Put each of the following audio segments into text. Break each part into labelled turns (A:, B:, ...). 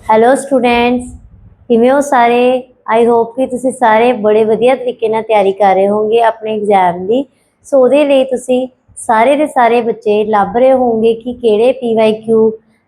A: Hello students, ਕਿਵੇਂ ਹੋ ਸਾਰੇ। आई होप कि तुसी सारे बड़े वधिया तरीके नाल तैयारी कर रहे होंगे अपने एग्जाम की। सो उहदे लई तुसी सारे दे सारे बच्चे लभ रहे होंगे कि किहड़े PYQ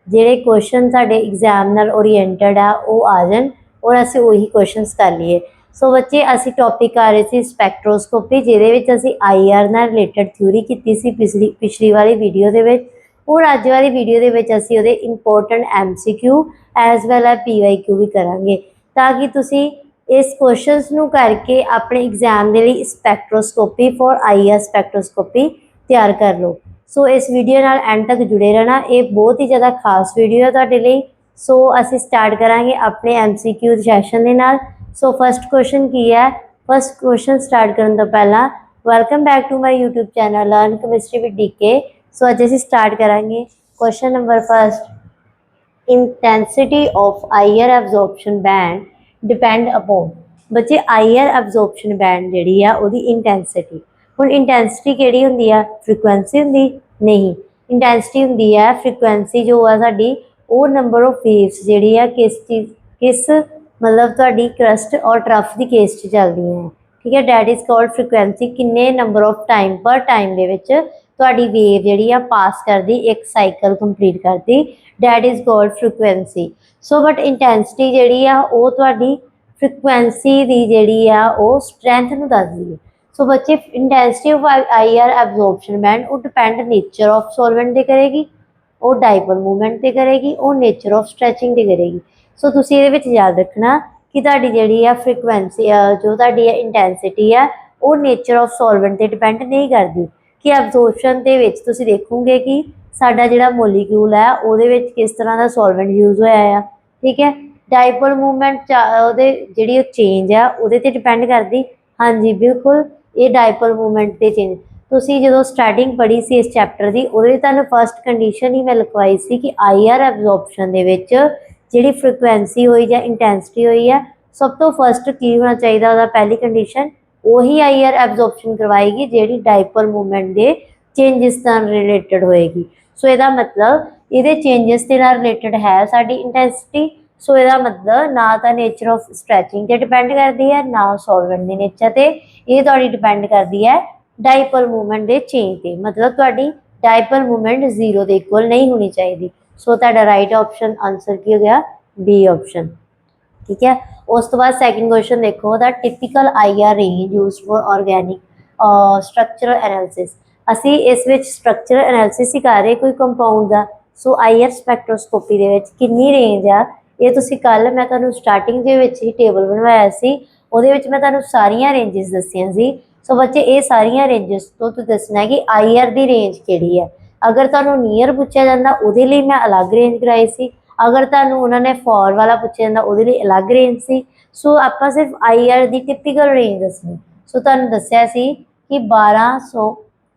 A: जिहड़े क्वेश्चन साडे एग्जाम नाल ओरिएंटेड आ वो आ जाण और असीं उही क्वेश्चनस कर लीए। सो बच्चे असीं टॉपिक कर रहे सी स्पैक्ट्रोस्कोपी, जिहदे विच असीं IR नाल रिलेटेड थ्योरी कीती सी पिछली वाली वीडियो दे विच। और अज वाली वीडियो दे विच असीं उहदे important MCQ as well as PYQ भी करांगे, ताकि तुसी इस क्वेश्चनस नूं करके अपने एग्जाम के लिए स्पैक्ट्रोस्कोपी फॉर IR स्पैक्ट्रोस्कोपी तैयार कर लो। सो इस वीडियो नाल एंड तक जुड़े रहना, ये बहुत ही ज़्यादा खास वीडियो है तुहाडे लई। सो असीं स्टार्ट करांगे अपने MCQ सैशन दे नाल। सो फस्ट क्वेश्चन की है, फस्ट क्वेश्चन स्टार्ट करन तो पहला welcome back to my YouTube channel learn chemistry with DK। So अज असीं स्टार्ट करांगे question number first. Intensity of IR absorption band depend upon. बच्चे IR एब्जॉर्प्शन बैंड जिहड़ी आ उहदी इंटेंसिटी, हुण इंटेंसिटी किहड़ी हुंदी आ, फ्रीकुएंसी हुंदी नहीं। इंटेंसिटी हुंदी है फ्रीकुएंसी जो आ साडी वो नंबर ऑफ वेव्स जिहड़ी आ किस मतलब तुहाडी क्रस्ट और ट्रफ दी केस च चलदी है। ठीक है, डैट इज कॉल्ड फ्रीकुएंसी, किन्ने नंबर ऑफ टाइम पर टाइम दे विच तुहाडी वेव जिहड़ी आ पास करदी, एक साइकिल कंप्लीट करदी, that is called frequency. So but intensity जिहड़ी आ वो तुहाडी फ्रीकुएंसी दी जिहड़ी आ वो स्ट्रैंथ नूं दसदी है। सो बच्चे intensity of IR absorption band वो डिपेंड नेचर ऑफ सॉल्वेंट ते करेगी, वो डाइपोल मूवमेंट ते करेगी, वो नेचर ऑफ स्ट्रैचिंग ते करेगी। सो तुसीं इहदे विच याद रखना कि तुहाडी जिहड़ी आ फ्रीकुएंसी जो तुहाडी इंटेंसिटी है वो नेचर ऑफ सॉल्वेंट ते डिपेंड नहीं करती। कि एब्जॉर्प्शन दे विच तुसीं देखोगे कि साडा जिहड़ा मोलीक्यूल है ਉਹਦੇ ਵਿੱਚ किस तरह का सॉल्वेंट यूज होया है। ठीक है, डाइपोल मूवमेंट ਉਹਦੇ ਜਿਹੜੀ चेंज है ਉਹਦੇ ਤੇ डिपेंड करती। हाँ जी बिल्कुल, ये डाइपोल मूवमेंट ਤੇ चेंज ਤੁਸੀਂ ਜਦੋਂ ਸਟਾਰਟਿੰਗ ਪੜ੍ਹੀ ਸੀ ਇਸ ਚੈਪਟਰ ਦੀ, ਉਹਦੇ ਤੁਹਾਨੂੰ ਫਸਟ ਕੰਡੀਸ਼ਨ ਹੀ ਮੈਂ ਲਿਖਵਾਈ ਸੀ ਕਿ IR ਐਬਜ਼ੌਰਪਸ਼ਨ ਦੇ ਵਿੱਚ ਜਿਹੜੀ ਫ੍ਰੀਕੁਐਂਸੀ ਹੋਈ ਜਾਂ ਇੰਟੈਂਸਿਟੀ ਹੋਈ ਹੈ, ਸਭ ਤੋਂ ਫਸਟ ਕੀ ਹੋਣਾ ਚਾਹੀਦਾ ਉਹਦਾ ਪਹਿਲੀ ਕੰਡੀਸ਼ਨ, ਉਹੀ IR ਐਬਜ਼ੌਰਪਸ਼ਨ ਕਰਵਾਏਗੀ ਜਿਹੜੀ डाइपोल मूवमेंट ਦੇ चेंजिस ਨਾਲ रिलेटेड होएगी। सो ਇਹਦਾ मतलब ਇਹਦੇ चेंजिस ਦੇ ਨਾਲ रिलेटेड है साडी इंटेंसिटी। सो ਇਹਦਾ मतलब ना तो नेचर ऑफ स्ट्रैचिंग ਤੇ डिपेंड करती है, ना सॉल्वेंट ਦੇ नेचर ਤੇ, ਇਹ ਤੁਹਾਡੀ डिपेंड करती है डाइपोल मूवमेंट ਦੇ चेंज ਤੇ। मतलब ਤੁਹਾਡੀ डाइपोल मूवमेंट 0 ਦੇ इक्वल नहीं होनी चाहिए। सो ਤੁਹਾਡਾ राइट ऑप्शन आंसर की हो गया B ऑप्शन। ठीक है, उस तो बाद सैकेंड क्वेश्चन देखो, the typical IR range use for organic structural analysis. ਅਸੀਂ ਇਸ ਵਿੱਚ ਸਟਰਕਚਰਲ ਐਨਾਲਿਸਿਸ ਹੀ ਕਰ ਰਹੇ ਕੋਈ ਕੰਪਾਊਂਡ ਦਾ। ਸੋ IR ਸਪੈਕਟ੍ਰੋਸਕੋਪੀ ਦੇ ਵਿੱਚ ਕਿੰਨੀ ਰੇਂਜ ਆ, ਇਹ ਤੁਸੀਂ ਕੱਲ ਮੈਂ ਤੁਹਾਨੂੰ ਸਟਾਰਟਿੰਗ ਦੇ ਵਿੱਚ ਹੀ ਟੇਬਲ ਬਣਵਾਇਆ ਸੀ, ਉਹਦੇ ਵਿੱਚ ਮੈਂ ਤੁਹਾਨੂੰ ਸਾਰੀਆਂ ਰੇਂਜਸ ਦੱਸੀਆਂ ਸੀ। ਸੋ ਬੱਚੇ ਇਹ ਸਾਰੀਆਂ ਰੇਂਜਸ ਤੋਂ ਤੁਸੀਂ ਦੱਸਣਾ ਕਿ IR ਦੀ ਰੇਂਜ ਕਿਹੜੀ ਹੈ। ਅਗਰ ਤੁਹਾਨੂੰ ਨੀਅਰ ਪੁੱਛਿਆ ਜਾਂਦਾ ਉਹਦੇ ਲਈ ਮੈਂ ਅਲੱਗ ਰੇਂਜ ਕਰਾਈ ਸੀ, ਅਗਰ ਤੁਹਾਨੂੰ ਉਹਨਾਂ ਨੇ ਫॉर ਵਾਲਾ ਪੁੱਛਿਆ ਜਾਂਦਾ ਉਹਦੇ ਲਈ ਅਲੱਗ ਰੇਂਜ ਸੀ। ਸੋ ਆਪਾਂ ਸਿਰਫ IR ਦੀ ਟਿਪੀਕਲ ਰੇਂਜ ਦੱਸਣੀ। ਸੋ ਤੁਹਾਨੂੰ ਦੱਸਿਆ ਸੀ ਕਿ 1200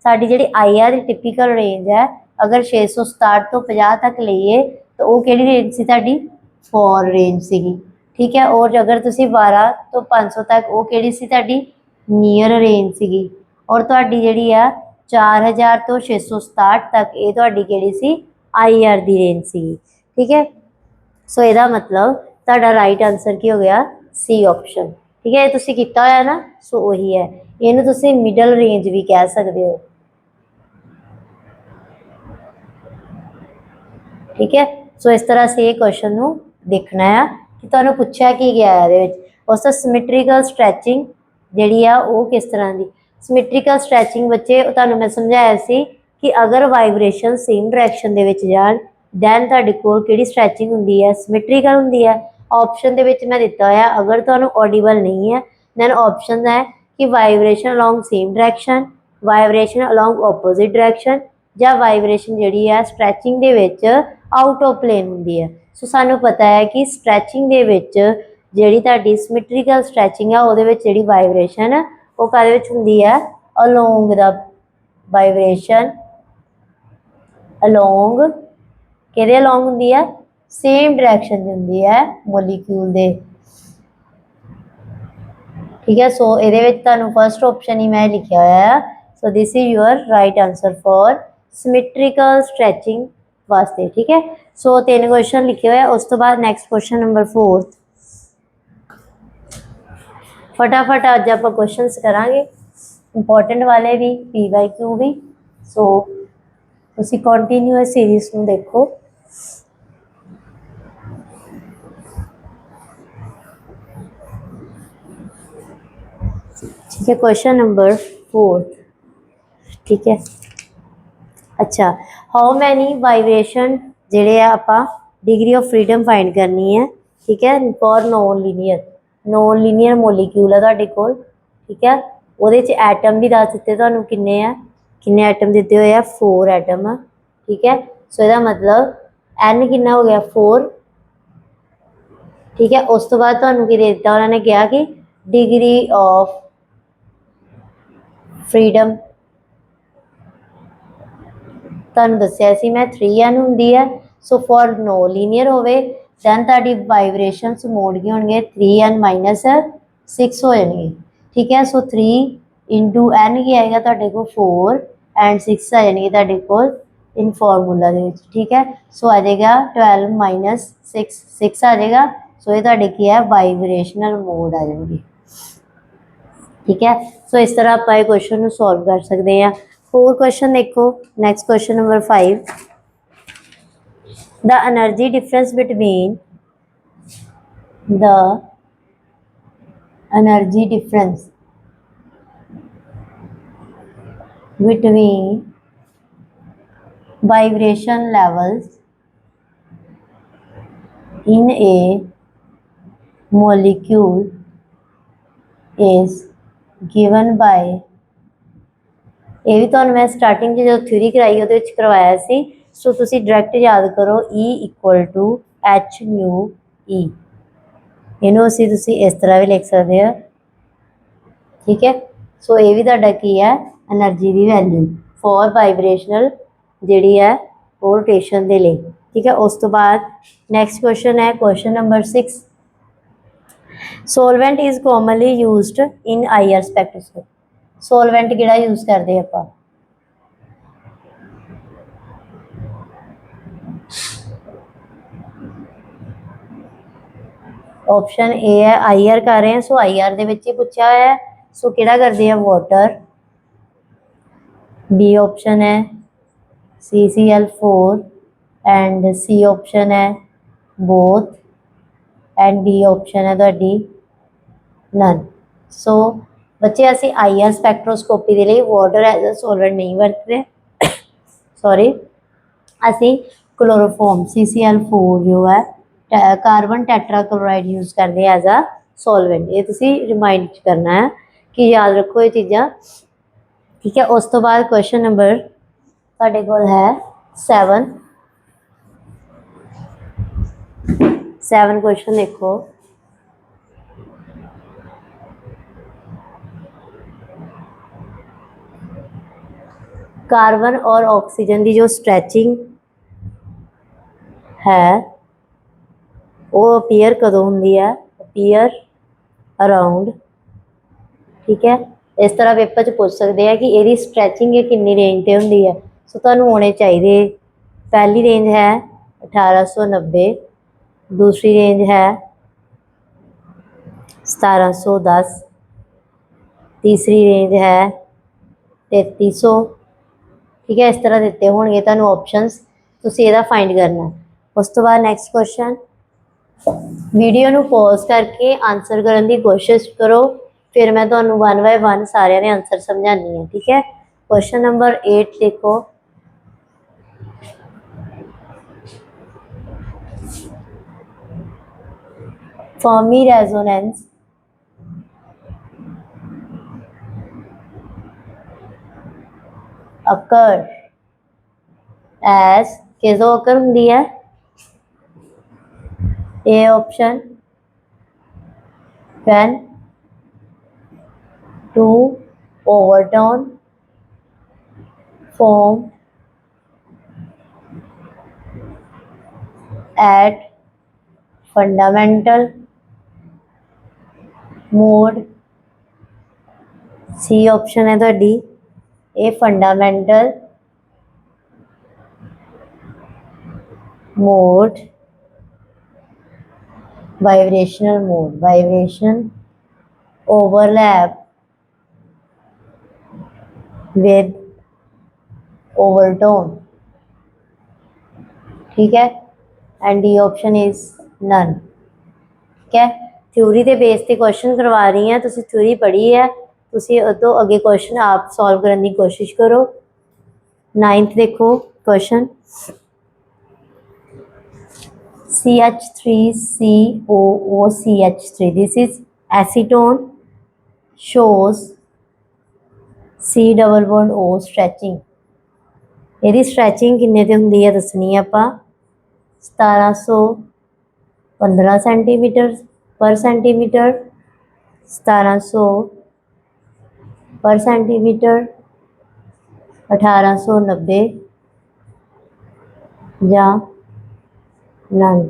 A: साड़ी जी IR की टिपिकल रेंज है। अगर 667 तो 50 तक लीए तो वो कि रेंज सी तुहाडी फॉर रेंज सी। ठीक है, और अगर तुसी 12 तो 500 तक वो कि सी तुहाडी नीयर रेंज सी। और तुहाडी जिहड़ी आ 4000 तो 667 तक ये तुहाडी किहड़ी सी IR की रेंज सी। ठीक है, सो इसदा मतलब तुहाडा राइट आंसर की हो गया C ऑप्शन। ठीक है, ये तुसी कीता होया ना, सो वही है, इहनूं तुसी मिडल रेंज भी कह सकते हो। ठीक है, सो इस तरह से ये क्वेश्चन नूं देखना है कि तुहानूं पुछया की गया है। उस सिमेट्रिकल स्ट्रैचिंग जिहड़ी आ वो किस तरह की सिमेट्रिकल स्ट्रैचिंग बच्चे तुहानूं मैं समझाया सी कि अगर वाइब्रेशन सेम डायरैक्शन दे विच जाण दैन तुहाडे कोल किहड़ी स्ट्रैचिंग हुंदी है, सिमेट्रिकल हुंदी है। ऑप्शन दे विच मैं दिता होया, अगर तुहानूं ऑडिबल नहीं है दैन ऑप्शन है कि vibration along same direction, vibration along opposite direction, ਜਾਂ ਵਾਈਬ੍ਰੇਸ਼ਨ ਜਿਹੜੀ ਹੈ ਸਟ੍ਰੈਚਿੰਗ ਦੇ ਵਿੱਚ ਆਊਟ ਆਫ ਪਲੇਨ ਹੁੰਦੀ ਹੈ। ਸੋ ਸਾਨੂੰ ਪਤਾ ਹੈ ਕਿ ਸਟ੍ਰੈਚਿੰਗ ਦੇ ਵਿੱਚ ਜਿਹੜੀ ਤੁਹਾਡੀ ਸਿਮੈਟ੍ਰੀਕਲ ਸਟ੍ਰੈਚਿੰਗ ਆ ਉਹਦੇ ਵਿੱਚ ਜਿਹੜੀ ਵਾਈਬ੍ਰੇਸ਼ਨ ਉਹ ਕਾਹਦੇ ਵਿੱਚ ਹੁੰਦੀ ਹੈ, ਅਲੋਂਗ ਦਾ ਵਾਈਬ੍ਰੇਸ਼ਨ ਅਲੋਂਗ ਕਿਹਦੇ ਅਲੋਂਗ ਹੁੰਦੀ ਹੈ, ਸੇਮ ਡਾਇਰੈਕਸ਼ਨ ਦੀ ਹੁੰਦੀ ਹੈ ਮੋਲੀਕਿਊਲ ਦੇ। ठीक है, सो ये तुहानूं फस्ट ऑप्शन ही मैं लिखा हुआ है। So this is your right answer for symmetrical stretching वास्ते। ठीक है, सो 3 क्वेश्चन लिखे हुए हैं। उस तो बाद नैक्सट क्वेश्चन नंबर 4 फटाफट अज आप क्वेश्चन करांगे, इंपॉर्टेंट वाले भी PYQ भी। सो तुसी कंटिन्यू सीरीज में देखो। ठीक है, क्वेश्चन नंबर 4। ठीक है, अच्छा, हाउ मैनी वाइब्रेशन जेडे आप डिग्री ऑफ फ्रीडम फाइंड करनी है। ठीक है, फॉर नॉन लीनियर मोलीक्यूल है तुहाडे कोल। ठीक है, वो एटम भी दस दिते तुहानूं किन्ने आ, किन्ने एटम दिते हुए 4 एटम आ। ठीक है, सो इसका मतलब N कितना हो गया 4। ठीक है, उस तो बाद तुहानूं की दे दिता उन्होंने कहा कि डिग्री ऑफ फ्रीडम तुहानूं दस्सिया सी मैं 3N हुंदी है। सो फॉर नो लीनियर होवे दैन तुहाडी वाइब्रेशनस मोड के होंगे 3N माइनस 6 हो जाएंगे। ठीक है, सो 3 इंटू N की आएगा तुहाडे को 4 एंड 6 आ जाएंगे तुहाडे को इन फॉर्मूला दे विच। ठीक है, सो आ जाएगा 12 माइनस 6 आ जाएगा। सो ये तुहाडे की है वाइब्रेशनल मोड आ जाएंगे। ठीक है, सो इस तरह आप ये क्वेश्चन सॉल्व कर सकते हैं। 4 क्वेश्चन देखो। Next question number 5, the energy difference between the energy difference between vibration levels in a molecule is given by, ये भी तो मैं स्टार्टिंग जो थ्योरी कराई वो करवाया सी। सो तुसी डायरैक्ट याद करो E equal to H mu E, इनू असी तुसी इस तरह भी लिख सकते हो। ठीक है, सो ये भी तुहाडा की है एनर्जी की वैल्यू फॉर वाइब्रेशनल जिहड़ी है रोटेशन के लिए। ठीक है, उस तो बाद नैक्सट क्वेश्चन है question number 6, solvent is commonly used in IR spectroscope. Solvent किहड़ा यूज करते आपां, ऑप्शन ए है IR कर रहे हैं। सो IR दे विच ही पूछा है। सो किहड़ा करते हैं वाटर। B ऑप्शन है CCl4 एंड C ऑप्शन है बोथ एंड D ऑप्शन है तुहाडी नन। सो बच्चे असी IR स्पैक्ट्रोस्कोपी के लिए वाटर एज अ सोलवेंट नहीं वरतते। सॉरी, असी क्लोरोफॉर्म CCl4 जो है कार्बन टेट्राक्लोराइड यूज करते एज अ सॉल्वेंट। ये तुसी रिमाइंड करना है कि याद रखो ये चीज़ां। ठीक है, उस तो बाद क्वेश्चन नंबर तुहाडे कोल है 7 क्वेश्चन देखो। कार्बन और ऑक्सीजन की जो स्ट्रैचिंग है वो अपीयर कदों होंदी है, अपीयर अराउंड। ठीक है, इस तरह पेपर च पूछ सकते हैं कि ये स्ट्रैचिंग कितनी रेंज से होंदी है। सो तुहानूं होने चाहिए, पहली रेंज है 1890, दूसरी रेंज है 1710, तीसरी रेंज है 3300। ठीक है, इस तरह दिते होंगे तुहानूं ऑप्शनस, तुसीं इहदा फाइंड करना। उस तो बाद नैक्सट क्वेश्चन, वीडियो नूं पॉज करके आंसर करने की कोशिश करो, फिर मैं तुहानूं 1 बाय 1 सारे ने आंसर समझानी है। ठीक है, क्वेश्चन नंबर 8 देखो। फर्मी रेजोनेंस अकर एज किसो अकर होंदी है। A option when two overtone form at fundamental mode. C option है तुहाडी ए fundamental mode, vibrational mode, vibration overlap with overtone, ठीक है। And D option is none, ठीक है। थ्योरी के बेस ते क्वेश्चन करवा रही हैं, तुसी थ्योरी पढ़ी है, तुसी तो अगे क्वेश्चन आप सॉल्व करने की कोशिश करो। 9th देखो question, CH3COOCH3, this is acetone, shows C double bond O stretching. ਇਹਦੀ स्ट्रैचिंग किन्ने ते हुंदी है दसनी है आपां। 1715 सेंटीमीटर पर सेंटीमीटर, 1700 पर सेंटीमीटर, 1890 या नन,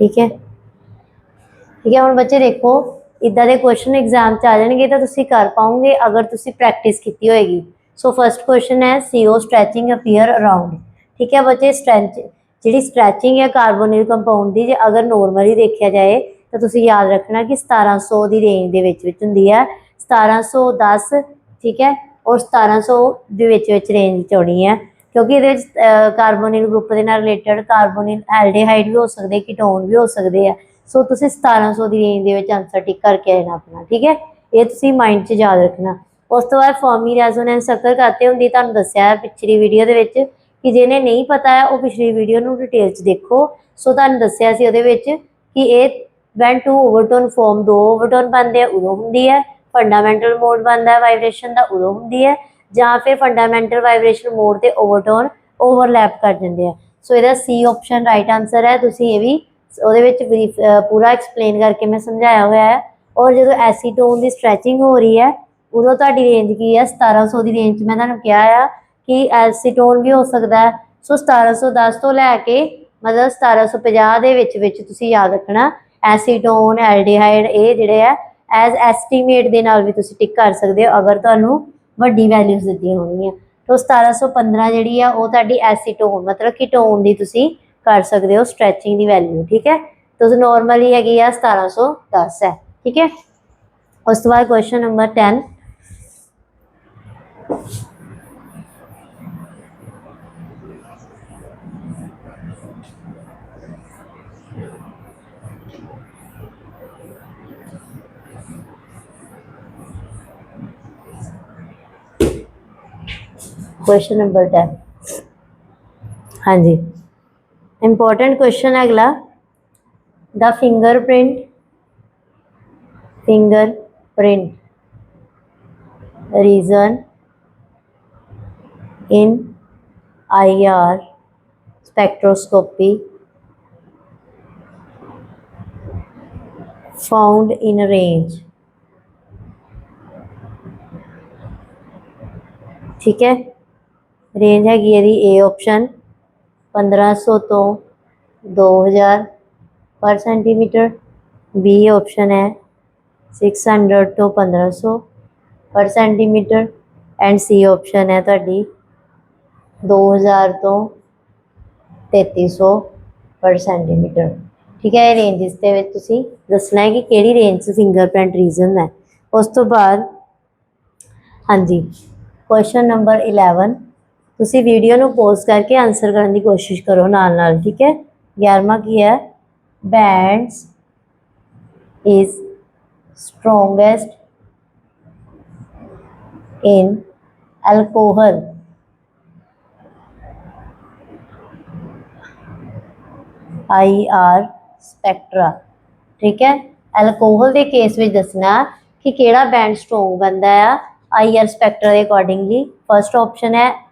A: ठीक है। ठीक है, हम बच्चे देखो इदा के क्वेश्चन एग्जाम च आ जाएंगे तो तुसी कर पाओगे अगर तुसी प्रैक्टिस की होएगी। सो फर्स्ट क्वेश्चन है CO स्ट्रैचिंग अपीयर अराउंड, ठीक है बच्चे। जी स्ट्रैचिंग है कार्बोनिल कंपाउंड की, जे अगर नॉर्मली देखा जाए तो तुसी याद रखना कि 1700 की रेंज के होंगी है, 1710, ठीक है, और 1700 रेंज च होनी है, क्योंकि ये कार्बोनिल ग्रुप के रिलेटेड कार्बोनिल एल्डिहाइड भी हो सकते, कीटोन भी हो सकते हैं। सो तुसी 1700 की रेंज के आंसर टिक करके आना अपना, ठीक है। ये तुसी माइंड च याद रखना। उस तो बाद फॉर्मी रेजोनेंस अकर करते होंगी, तुहानू दस्सिया है पिछली वीडियो के विच कि जिन्हें नहीं पता है वो पिछली वीडियो नू डिटेल च देखो। सो तुहानू दस्सिया सी उहदे विच कि ये वैन टू ओवरटोन फॉर्म, दो ओवरटोन बनते हैं उदों हुंदी है, फंडामेंटल मोड बनता है वाइब्रेशन का उदों हुंदी है, ਜਾਂ फिर फंडामेंटल वाइब्रेशन मोड ते ओवरटोन ओवरलैप कर जाते हैं। सो ਇਹਦਾ C ऑप्शन राइट आंसर है। तुसी ये भी ਉਹਦੇ ਵਿੱਚ पूरा एक्सप्लेन करके मैं समझाया हुआ है। और जो एसीटोन की स्ट्रैचिंग हो रही है उदों ਤੁਹਾਡੀ रेंज की है 1700 की रेंज मैं ਤੁਹਾਨੂੰ ਕਿਹਾ ਆ कि एसीटोन भी हो सकता है। सो 1710 तो लैके मतलब 1750 ਦੇ ਵਿੱਚ ਤੁਸੀਂ याद रखना एसीटोन एल्डिहाइड ये ਜਿਹੜੇ है एज एस्टीमेट ਦੇ ਨਾਲ भी ਤੁਸੀਂ टिक कर सकते हो अगर ਤੁਹਾਨੂੰ ਵੱਡੀ वैल्यूज़ ਦਿੱਤੀਆਂ ਹੋਣਗੀਆਂ। तो 1715 ਜਿਹੜੀ ਆ ਉਹ ਤੁਹਾਡੀ एसीटोन मतलब कीटोन ਦੀ ਤੁਸੀਂ कर सकते हो स्ट्रैचिंग की वैल्यू, ठीक है। तो नॉर्मली हैगी 1710 है, ठीक है। उस तो बाद क्वेश्चन नंबर 10, क्वेश्चन नंबर 10, हाँ जी इंपॉर्टेंट क्वेश्चन है अगला। The fingerprint region in IR spectroscopy found in range, ठीक है। रेंज हैगी यदि ए ऑप्शन 1500 तो 2000 पर सेंटीमीटर, बी ऑप्शन है 600 तो 1500 पर सेंटीमीटर, एंड सी ऑप्शन है तुहाडी 2000 तो 3300 पर सेंटीमीटर, ठीक है। ये रेंजिस के तुसी दसना है कि केड़ी रेंज फिंगरप्रिंट रीजन है। उस तो बाद हाँ जी क्वेश्चन नंबर 11, तुसी वीडियो नू पॉज करके आंसर करने की कोशिश करो नाल नाल, ठीक है। 11वां की है bands is strongest in alcohol, IR Spectra, ठीक है। अल्कोहल के केस में दसना कि केड़ा बैंड स्ट्रोंग बनता है IR स्पैक्ट्रा के अकॉर्डिंगली। फर्स्ट ऑप्शन है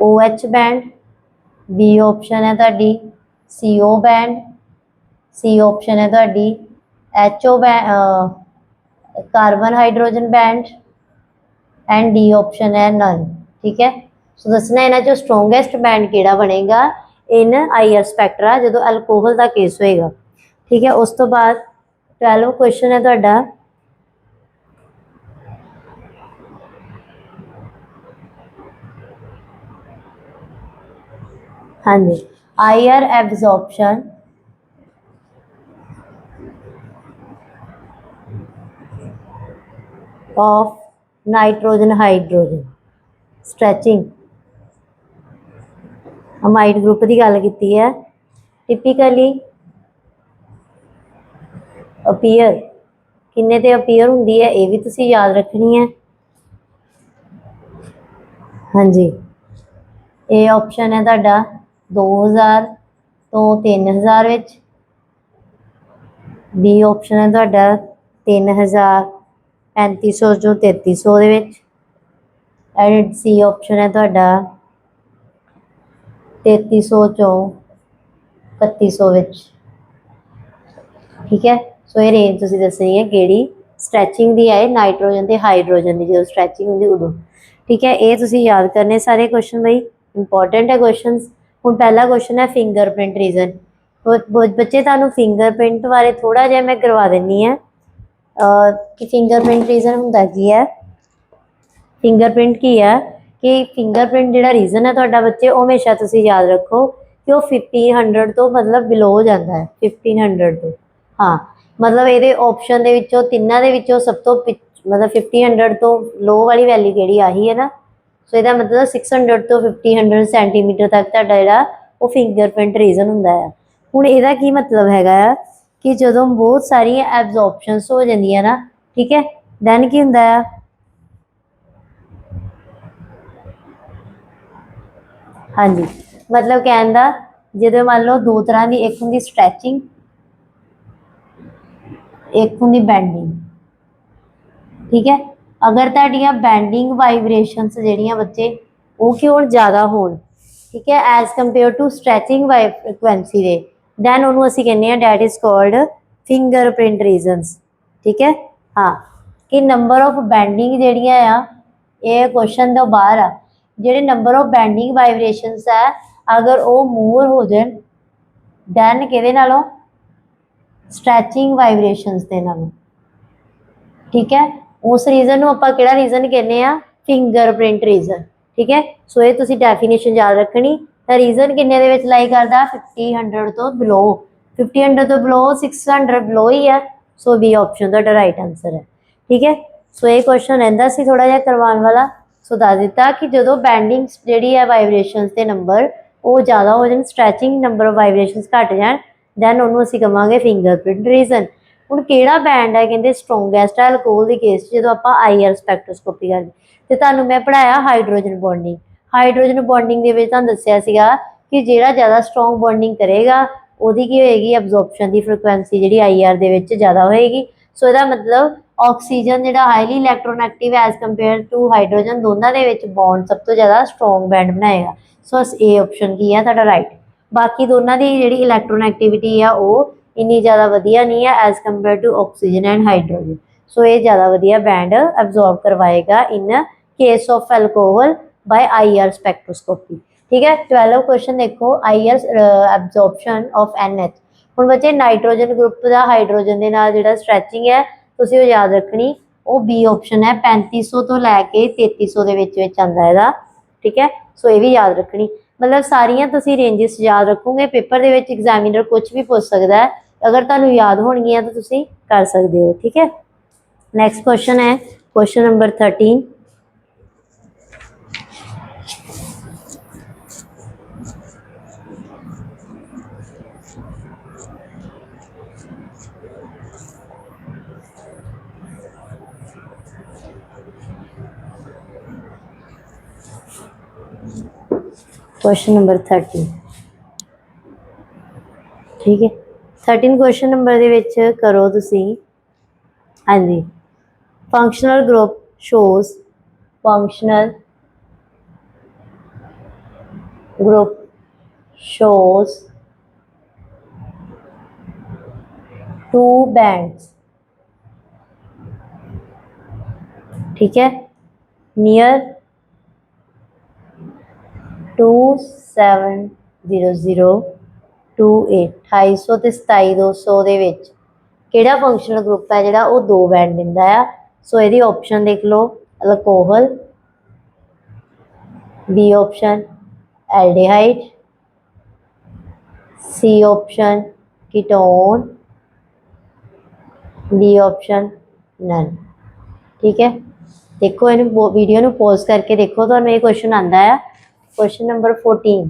A: OH बैंड, बी ऑप्शन है तुहाडी CO बैंड, सी ऑप्शन है तुहाडी HO band carbon hydrogen band, and D option है नन, ठीक है। सो दसना इन्हां चों स्ट्रोंगेस्ट बैंड केड़ा बनेगा इन IR स्पैक्ट्रा जो अल्कोहल का केस होएगा, ठीक है। उस तो बाद 12वां क्वेश्चन है तुहाडा हाँ जी, IR absorption of nitrogen hydrogen stretching amide group की गल की है। टिपिकली अपीयर किन्ने ते अपीयर होंदी है, ये भी तुसी याद रखनी है। हाँ जी, ए ऑप्शन है तुहाडा 2000 तो 3000 विच, बी ऑप्शन है तुहाडा 3000 3500 चों 3300 दे विच, एंड सी ऑप्शन है तुहाडा 3300 चों 3100 विच। ठीक है, सो ये रेंज तुसी दसनी है किहड़ी स्ट्रैचिंग दी है, नाइट्रोजन ते हाइड्रोजन दी जो स्ट्रैचिंग होंदी उदों। ठीक है, ये तुसी याद करने सारे क्वेश्चन बई, इंपॉर्टेंट है क्वेश्चन। हुण पहला क्वेश्चन है फिंगरप्रिंट रीजन। बच्चे तुहानूं फिंगरप्रिंट बारे थोड़ा जिहा मैं करवा दिंदी है कि फिंगरप्रिंट रीजन हुंदा की है। फिंगरप्रिंट की है कि फिंगरप्रिंट जिहड़ा रीजन है तुहाडा बच्चे वो हमेशा तुसी याद रखो कि वो 1500 तो मतलब बिलो हो जाता है, 1500 तो। हाँ, मतलब ये ऑप्शन दे विचों तिन्नां दे विचों सब तो मतलब 1500 तो लो वाली वैल्यू किहड़ी आही है ना। सो इसका मतलब 600 तो 1500 सेंटीमीटर तक तुहाडा जिहड़ा वो फिंगरप्रिंट रीजन हुंदा है। हुण इहदा की मतलब हैगा आ कि जदों बहुत सारियां एब्जॉर्प्शनस हो जांदियां ना, ठीक है, दैन की हुंदा है, हाँ जी, मतलब कहण दा जो मान लो दो तरह की, एक होंगी स्ट्रैचिंग, एक होंगी बैंडिंग। ठीक है, अगर तुहाडियां बैंडिंग वाइब्रेशनस जिहड़ियां बच्चे वो कि होण ज़्यादा होण, ठीक है, as compare to stretching frequency दे, दैन उन्होंने असीं कहने हैं that is called fingerprint regions. ठीक है, हाँ, कि नंबर ऑफ बैंडिंग जिहड़ियां आ ये क्वेश्चन तो बाहर आ, जिहड़े नंबर ऑफ बैंडिंग वाइब्रेशनस है अगर वो मोर हो जाए दैन किहदे नालों स्ट्रैचिंग वाइब्रेशनस दे नालों। ठीक है, उस रीजन को आपां किहड़ा रीजन कहने आ, फिंगरप्रिंट रीजन। ठीक है, सो ये तुसी डेफिनेशन याद रखनी। तो रीजन किन्ने दे विच लाई करदा 1500 तो बिलो, 1500 तो बिलो 600 बिलो ही है। सो बी ऑप्शन तुहाडा राइट आंसर है। ठीक है, सो ये क्वेश्चन रहिंदा सी थोड़ा जिहा करवाउण वाला। सो दस दिता कि जो बैंडिंग जिहड़ी है वाइब्रेशनस के नंबर वो ज़्यादा हो जाए, स्ट्रैचिंग नंबर ऑफ वाइब्रेशनस घट जाए, दैन उन्होंने असीं कहांगे फिंगरप्रिंट रीजन। हुण किहड़ा बैंड है कहंदे स्ट्रोंगेस्ट है अल्कोहल की केस जो आपां आईआर स्पैक्ट्रोस्कोपी करदे, ते तुहानूं मैं पढ़ाया हाइड्रोजन बॉन्डिंग। हाइड्रोजन बॉन्डिंग दे विच तुहानूं दस्सिया सीगा कि जिहड़ा ज़्यादा स्ट्रोंग बॉन्डिंग करेगा ਉਹਦੀ की होएगी एब्जॉर्प्शन की फ्रीक्वेंसी जी आईआर ਦੇ ਵਿੱਚ ज़्यादा होएगी। सो ਇਹਦਾ मतलब ऑक्सीजन ਜਿਹੜਾ highly electronegative as compare to hydrogen दोनों के ਵਿੱਚ बॉन्ड सब तो ज़्यादा स्ट्रोंग बैंड बनाएगा। सो ए ऑप्शन की है ਤੁਹਾਡਾ राइट। बाकी दोनों की जी इलैक्ट्रोनैगेटिविटी है वो इन्नी ज़्यादा वधिया नहीं है as compare to oxygen and hydrogen. So ये ज़्यादा वधिया बैंड एब्जॉर्ब करवाएगा in case of alcohol by IR spectroscopy. ठीक है, 12 क्वेश्चन देखो आईआर एब्जॉर्प्शन ऑफ एनएच। हुण बच्चे नाइट्रोजन ग्रुप का हाइड्रोजन के नाल जिहड़ा स्ट्रैचिंग है तुसीं वो याद रखनी, वो बी ऑप्शन है 3500 तो लैके 3300 के विच आंदा इहदा। ठीक है, सो ये भी याद रखनी, मतलब सारियां तुसीं रेंजिस याद रखोगे, पेपर दे विच एग्जामिनर कुछ भी पूछ सकता है, अगर तुहानूं याद होणगियां तो तुसीं कर सकते हो। ठीक है, नैक्सट क्वेश्चन है क्वेश्चन नंबर 13। Question number 13। ठीक है, 13 क्वेश्चन नंबर दे विच करो तुसीं, हाँ जी, functional group shows, functional group shows two bands. ठीक है, नियर 2700 टू 2800 ते 2700 दे विच किहड़ा फंक्शनल ग्रुप है जिहड़ा वो दो बैंड दिंदा है। सो यदि ऑप्शन देख लो alcohol, B option aldehyde, C option ketone, D option none. ठीक है, देखो इन वीडियो ਨੂੰ पॉज करके देखो ਤੁਹਾਨੂੰ ਇਹ क्वेश्चन आता है, क्वेश्चन नंबर 14।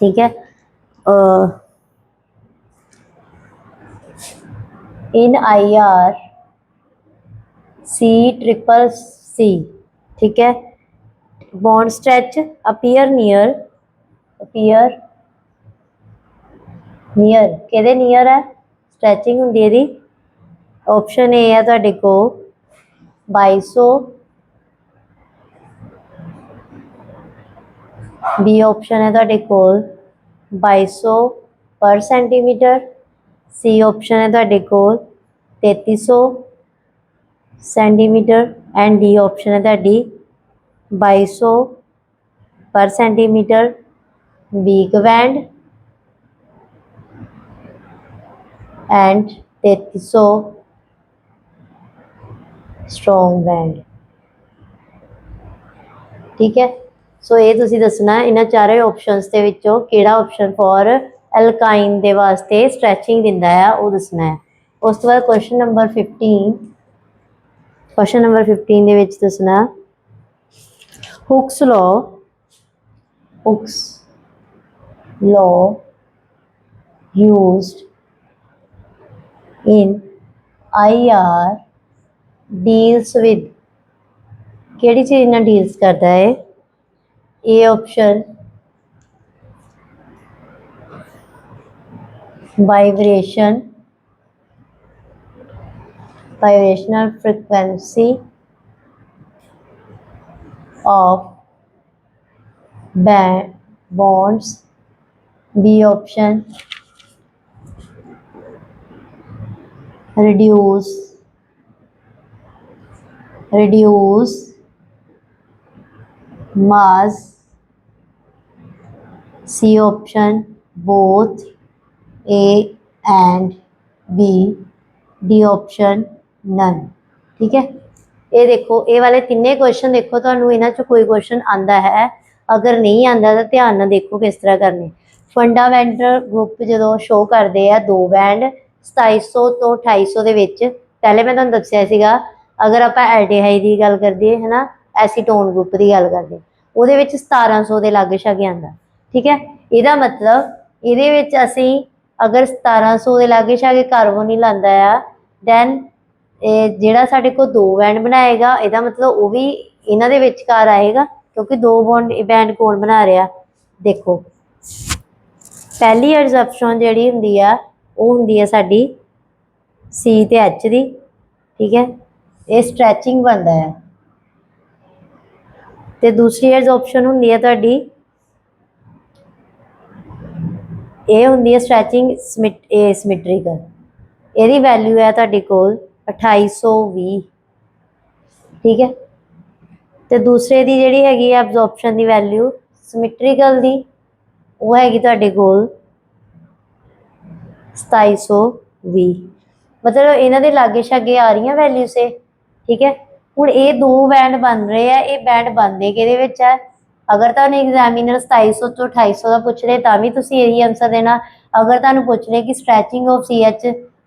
A: ठीक है, इन IR C CCC, ठीक है, बॉन्ड स्ट्रेच अपीयर नियर किहदे नियर है, स्ट्रैचिंग हुंदी है दी। ऑप्शन ए है तुहाडे को 2200, बी ऑप्शन है तुहाडे कोल 2200 पर सेंटीमीटर, सी ऑप्शन है तुहाडे कोल 3300 सेंटीमीटर एंड डी ऑप्शन है तुहाडी 2200 per centimetre weak band and 3300 strong band. ठीक है, सो ये तुसी दसना इन्हां चारों ऑप्शनस के विचों किहड़ा ऑप्शन फॉर एल्काइन दे वास्ते स्ट्रैचिंग दिंदा है वो दसना है। उस तो बाद क्वेश्चन नंबर 15 दे विच दसना Hooke's law used in IR deals with, केड़ी चीज़ नाल डील्स करता है। A option vibrational frequency of bonds, B option reduce mass, C option both A and B, D option none. ठीक है, ये देखो ये वाले तिने क्वेश्चन देखो तो इन्हां चों कोई क्वेश्चन आता है, अगर नहीं आता तो ध्यान नाल देखो किस तरह करने। फंडामेंटल ग्रुप जो शो करते हैं दो बैंड 2700 तो 2800 के विच, पहले मैं तुहानूं दस्सिया सीगा अगर आप एल्डिहाइड की गल करते है ना, एसीटोन ग्रुप की गल करते उहदे विच 1700 के लागे छागे आंदा। ठीक है, इहदा मतलब इहदे विच असीं अगर 1700 के लागे छागे कार्बोनिल आंदा है दैन जिहड़ा साडे कोल दो बैंड बनाएगा इहदा मतलब वो भी इन्हां दे विचकार आएगा, क्योंकि दो बैंड कौन बना रहा। देखो पहली एग्जैप्शन जिहड़ी हुंदी है वो हुंदी है साडी सी ते एच दी। ठीक है, ये स्ट्रैचिंग बनता है, तो दूसरी एग्जॉप्शन हुंदी है तुहाडी ये हुंदी है स्ट्रैचिंग सिमेट्रिकल, यदी वैल्यू है तुहाडे कोल 2820। ठीक है, तो दूसरे दी जिहड़ी हैगी एब्जॉर्प्शन दी वैल्यू सिमेट्रिकल दी वो हैगी तुहाडे कोल 2720, मतलब इन्हां दे लागे छागे आ रही वैल्यू से। ठीक है, हुण ये दो बैंड बन रहे हैं, ये बैंड बनते किहदे विच है। अगर तुहानूं एग्जामिनर 2700 तो 2800 का पूछ रहे तां भी तुसीं यही आंसर देना। अगर तुहानूं पूछ रहे कि स्ट्रैचिंग ऑफ CH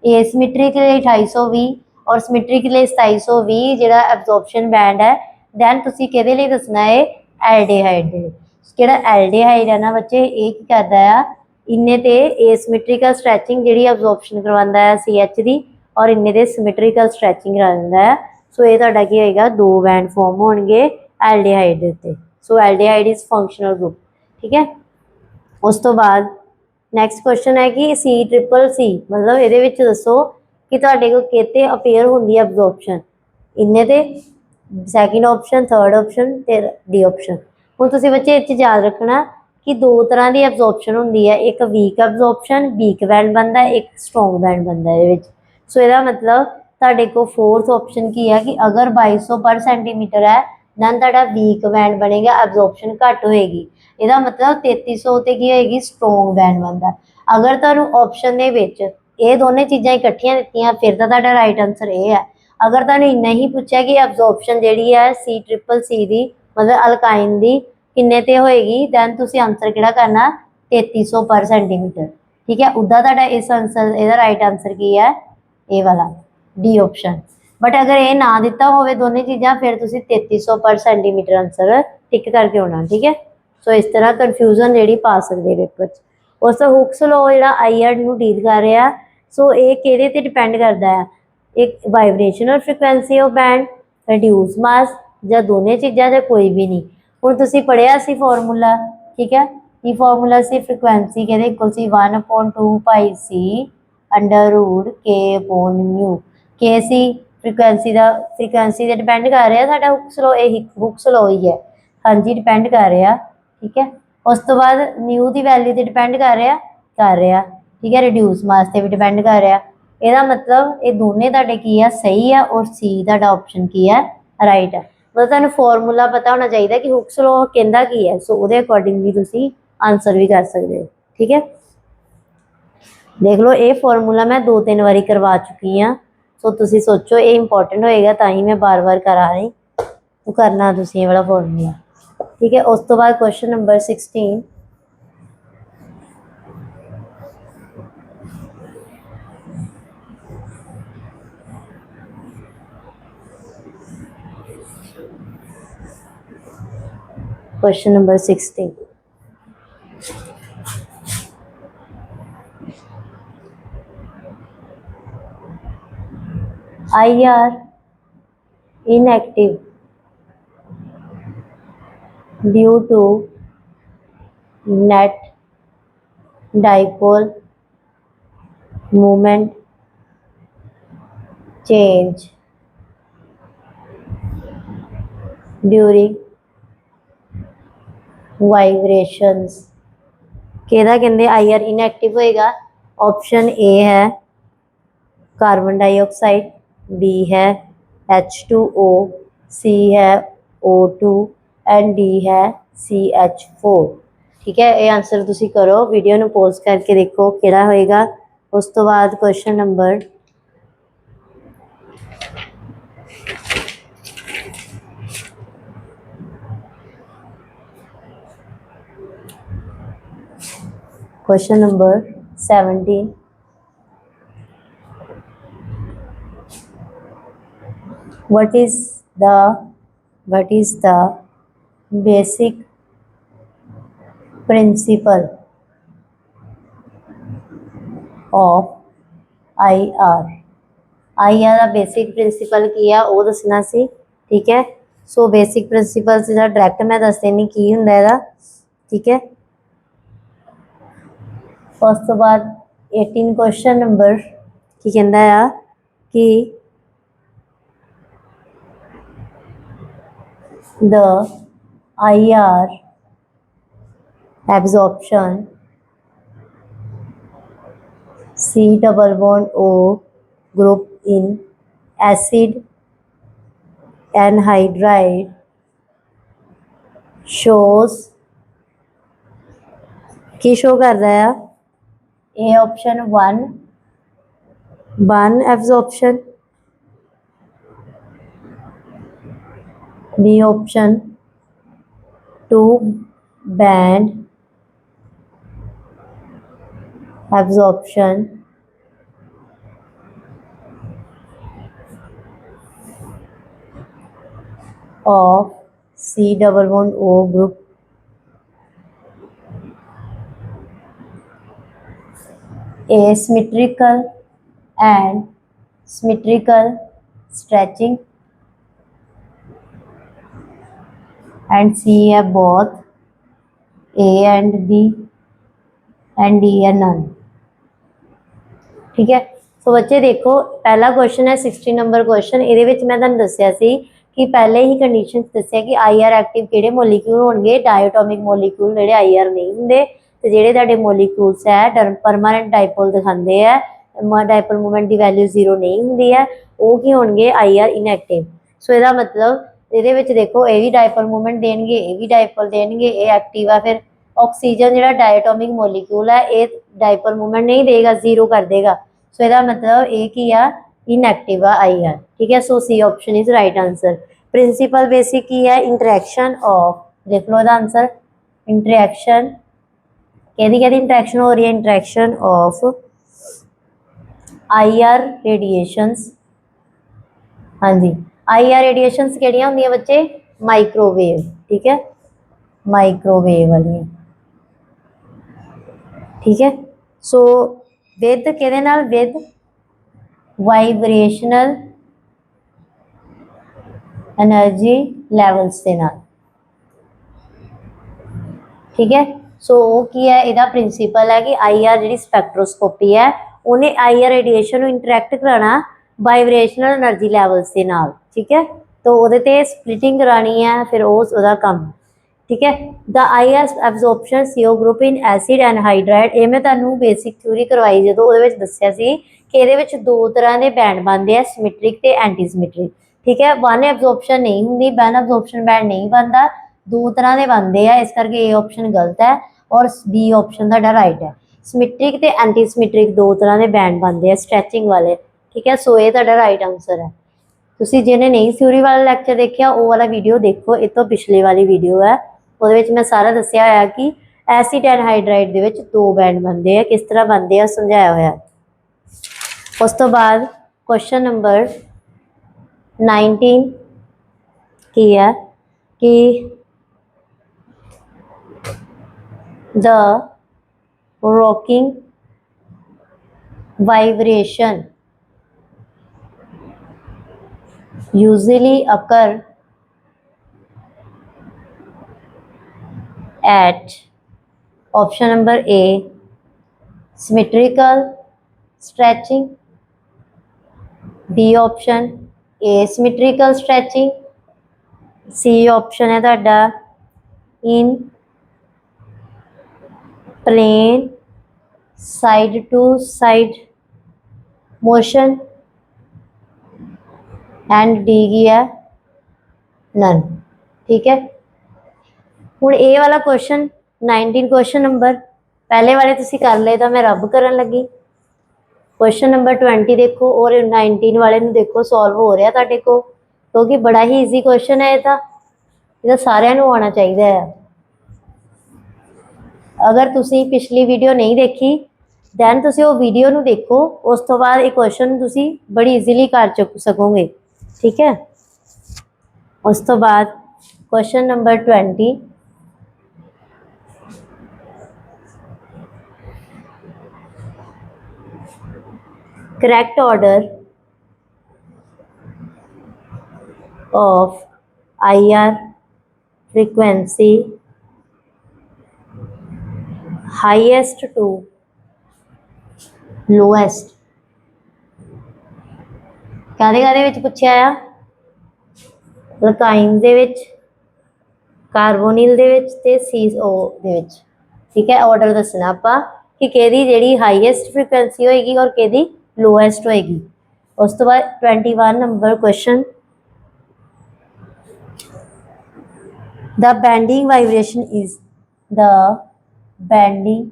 A: एसिमेट्रिक के लिए 2820 और सिमेट्रिक के लिए 2720 जिहड़ा एब्जॉर्प्शन बैंड है, दैन तुसीं किहदे लई दसना है एल्डिहाइड दे। जिहड़ा एल्डिहाइड है ना बच्चे ये की करदा है इन्ने ते एसिमेट्रिकल स्ट्रैचिंग जिहड़ी एब्जॉर्प्शन करवांदा है CH दी और इन्ने ते सिमेट्रिकल स्ट्रैचिंग करा दिंदा है। सो ये तुहाडा की होएगा दो बैंड फॉर्म होणगे एल्डिहाइड दे उत्ते। सो एल्डिहाइड इज फंक्शनल ग्रुप। ठीक है, उस तो बाद नैक्सट क्वेश्चन है कि CCC मतलब ये दसो कि तुहाडे कोल किते अपीयर होंदी है एब्जॉर्प्शन, इन्ने ते सैकेंड ऑप्शन थर्ड ऑप्शन ते डी ऑप्शन। हुण तुसीं बच्चे इस याद रखना कि दो तरह की एब्जॉर्प्शन होंदी है, एक वीक एब्जॉर्प्शन वीक बैंड बनता है, एक स्ट्रोंग बैंड बनता है। सो यदा मतलब तुहाडे को फोर्थ ऑप्शन की है कि अगर 2200 पर सेंटीमीटर है दैन तुहाडा वीक बैंड बनेगा, एब्जॉर्प्शन घट होएगी। यदा मतलब 3300 ते की होएगी स्ट्रोंग बैंड बनता। अगर तुहानूं ऑप्शन दे विच ये दोनों चीज़ां इकट्ठियां दित्तियां फिर तो तुहाडा राइट आंसर ये है। अगर तुहानूं इन्ना ही पूछा कि एब्जॉर्प्शन जिहड़ी है CCC दी मतलब अल्काइन दी किन्ने ते होएगी दैन तुसीं आंसर किहड़ा करना 3300 पर सेंटीमीटर। ठीक है, उदा तुहाडा इस आंसर इहदा राइट आंसर की है ए वाला डी ऑप्शन। बट अगर ये ना दिता होवे दोनों चीज़ां फिर तुसीं 3300 पर सेंटीमीटर आंसर टिक करके होना। ठीक है, सो इस तरह कन्फ्यूजन जी पा सकते पेपर च। उस तो हुक्स लॉ जो IR नूं डील कर रहा, सो ये किहदे ते डिपेंड करता है, एक vibrational frequency of band, reduce mass, या दोनों चीज़ां या कोई भी नहीं। हुण तुसीं पढ़िया सी फॉर्मूला, ठीक है, की फॉर्मूला सी फ्रिक्वेंसी कहते इक्वल सी 1/2 पाई सी अंडर रूट के अपॉन म्यू। के सी फ्रिक्वेंसी का फ्रिक्वेंसी से डिपेंड कर रहा साडा हुक्स लॉ, ये हुक्स लॉ ही है। हाँ जी, डिपेंड कर रहा। ठीक है, उस तो बाद म्यू की वैल्यू से डिपेंड कर रहा। ठीक है, रिड्यूस मास से भी डिपेंड कर रहा। यदा मतलब ये दोनों तुहाडे की है सही है और सी तुहाडा ऑप्शन की है राइट है। मतलब तुहानू फॉर्मूला पता होना चाहिए कि हुक्स लॉ कहंदा की है, सो उहदे अकॉर्डिंगली तुसीं आंसर भी कर सकते हो। ठीक है, देख लो ये फॉर्मूला मैं 2-3 बारी करवा चुकी हाँ, सो तुसीं सोचो ये इंपॉर्टेंट होएगा तां ही मैं बार बार करा रही, तो करना तुसीं ये वाला फॉर्मूला। ठीक है, उस तो बाद question number 16, question number 16, IR inactive due to net dipole moment change during vibrations. कहदा कहते IR इनएक्टिव होएगा। ऑप्शन ए है कार्बन डाइऑक्साइड, बी है H2O, सी है O2 एंड डी है CH4। ठीक है, ये आंसर तुसी करो, वीडियो नू पॉज करके देखो किहड़ा होएगा। उस तो बाद question number question number 17, what is the basic principle of IR। IR का बेसिक प्रिंसीपल की है वो दसना सी। ठीक है, सो बेसिक प्रिंसीपल से डायरैक्ट मैं दस देनी की हुंदा है। ठीक है, उस तो बाद 18 क्वेश्चन नंबर की कहता है कि the IR absorption C double bond O group in acid anhydride shows की शो करता है A option 1 absorption, B option 2 band absorption, of C double bond O group asymmetrical and symmetrical stretching, and C है both A and B and D है none। ठीक है, सो बच्चे देखो पहला क्वेश्चन है 16 नंबर क्वेश्चन। ये मैं तुहानू दस्सिया सी कि पहले ही कंडीशन दस्सिया कि IR एक्टिव किहड़े मोलीक्यूल होणगे, डायटोमिक मोलीक्यूल जिहड़े IR नहीं हुंदे, ते जिहड़े तुहाडे मोलीक्यूल्स है परमानेंट डाइपोल दिखाते हैं, डाइपोल मूवमेंट की वैल्यू 0 नहीं हुंदी है, वो की होणगे IR इनएक्टिव। सो इसका मतलब ये देखो ये भी डाइपोल मूवमेंट देंगे, ये भी डाइपोल देंगे, ये एक्टिव है। फिर ऑक्सीजन जो डायटोमिक मोलीक्यूल है ये डाइपोल मूवमेंट नहीं देगा, 0 कर देगा। सो इसका मतलब ये की है इनएक्टिव है IR। ठीक है, so C option is right answer. Principle basic की है इंटरेक्शन ऑफ, देख लो आंसर, इंटरेक्शन कहती इंट्रैक्शन हो रही है, इंट्रैक्शन ऑफ IR रेडिएशंस। हाँ जी, IR रेडिएशंस केड़ियां होंदियां बच्चे? माइक्रोवेव, ठीक है, माइक्रोवेव वाली, ठीक है। सो विद कहदे नाल, विद वाइब्रेशनल एनर्जी लैवल्स के नाल, ठीक है। सो वो की है, इहदा प्रिंसीपल है कि IR जी स्पैक्ट्रोस्कोपी है उन्हें IR रेडिएशन इंटरैक्ट कराना वाइब्रेशनल एनर्जी लैवल्स के नाल, ठीक है। तो वो स्प्लिटिंग करानी है, फिर उसका काम, ठीक है। The IR absorption CO group in acid anhydride, ये मैं तुहानू बेसिक थ्योरी करवाई जो वो दसिया सी कि ये दो तरह के बैंड बनते हैं, सिमेट्रिक ते एंटी सिमेट्रिक, ठीक है। वन एब्जॉर्प्शन नहीं होंगी, वन एब्जॉर्प्शन बैंड नहीं बनता, दो तरह के बनते हैं, इस करके ए ऑप्शन गलत है और बी ऑप्शन तुहाडा राइट है। सिमेट्रिक ते एंटी सिमेट्रिक दो तरह के बैंड बनते हैं स्ट्रैचिंग वाले, ठीक है। सो ये तुहाडा राइट आंसर है। तुसीं जिन्हें नहीं थ्योरी वाला लैक्चर देखा वो वाला वीडियो देखो, इस तो पिछले वाली वीडियो है, वो मैं सारा दसिया होया कि एसिड एनहाइड्राइड दे विच दो बैंड बनते हैं, किस तरह बनते हैं समझाया होया। उस तो बाद क्वेश्चन नंबर 19 की है कि the rocking vibration usually occur at option number A symmetrical stretching, B option asymmetrical stretching, C option है तुहाडा in plane side to side motion and D की है नन, ठीक है। हुण ए वाला क्वेश्चन 19 क्वेश्चन नंबर पहले वाले तुसी कर ले तो मैं रब करन लगी। क्वेश्चन नंबर 20 देखो और 19 वाले नूं देखो सॉल्व हो रहा तुहाडे को, क्योंकि बड़ा ही ईजी क्वेश्चन है, ये सारिਆਂ नूं आना चाहिए है। अगर तुसी पिछली वीडियो नहीं देखी दैन तुसी वो वीडियो नूं देखो, उस तो बाद एक क्वेश्चन तुसी बड़ी ईजीली कर सकोगे, ठीक है। उस तो बाद question number 20 correct order of IR frequency highest to lowest कहदे विच पूछा आ, लकाइन दे विच, कार्बोनिल दे विच ते CO दे विच, ठीक है। ऑर्डर दसना आपां कि केदी जिहड़ी हाईएस्ट फ्रीक्वेंसी होएगी और केदी लोएस्ट होएगी। उस तो बाद 21 number question the bending vibration is, the bending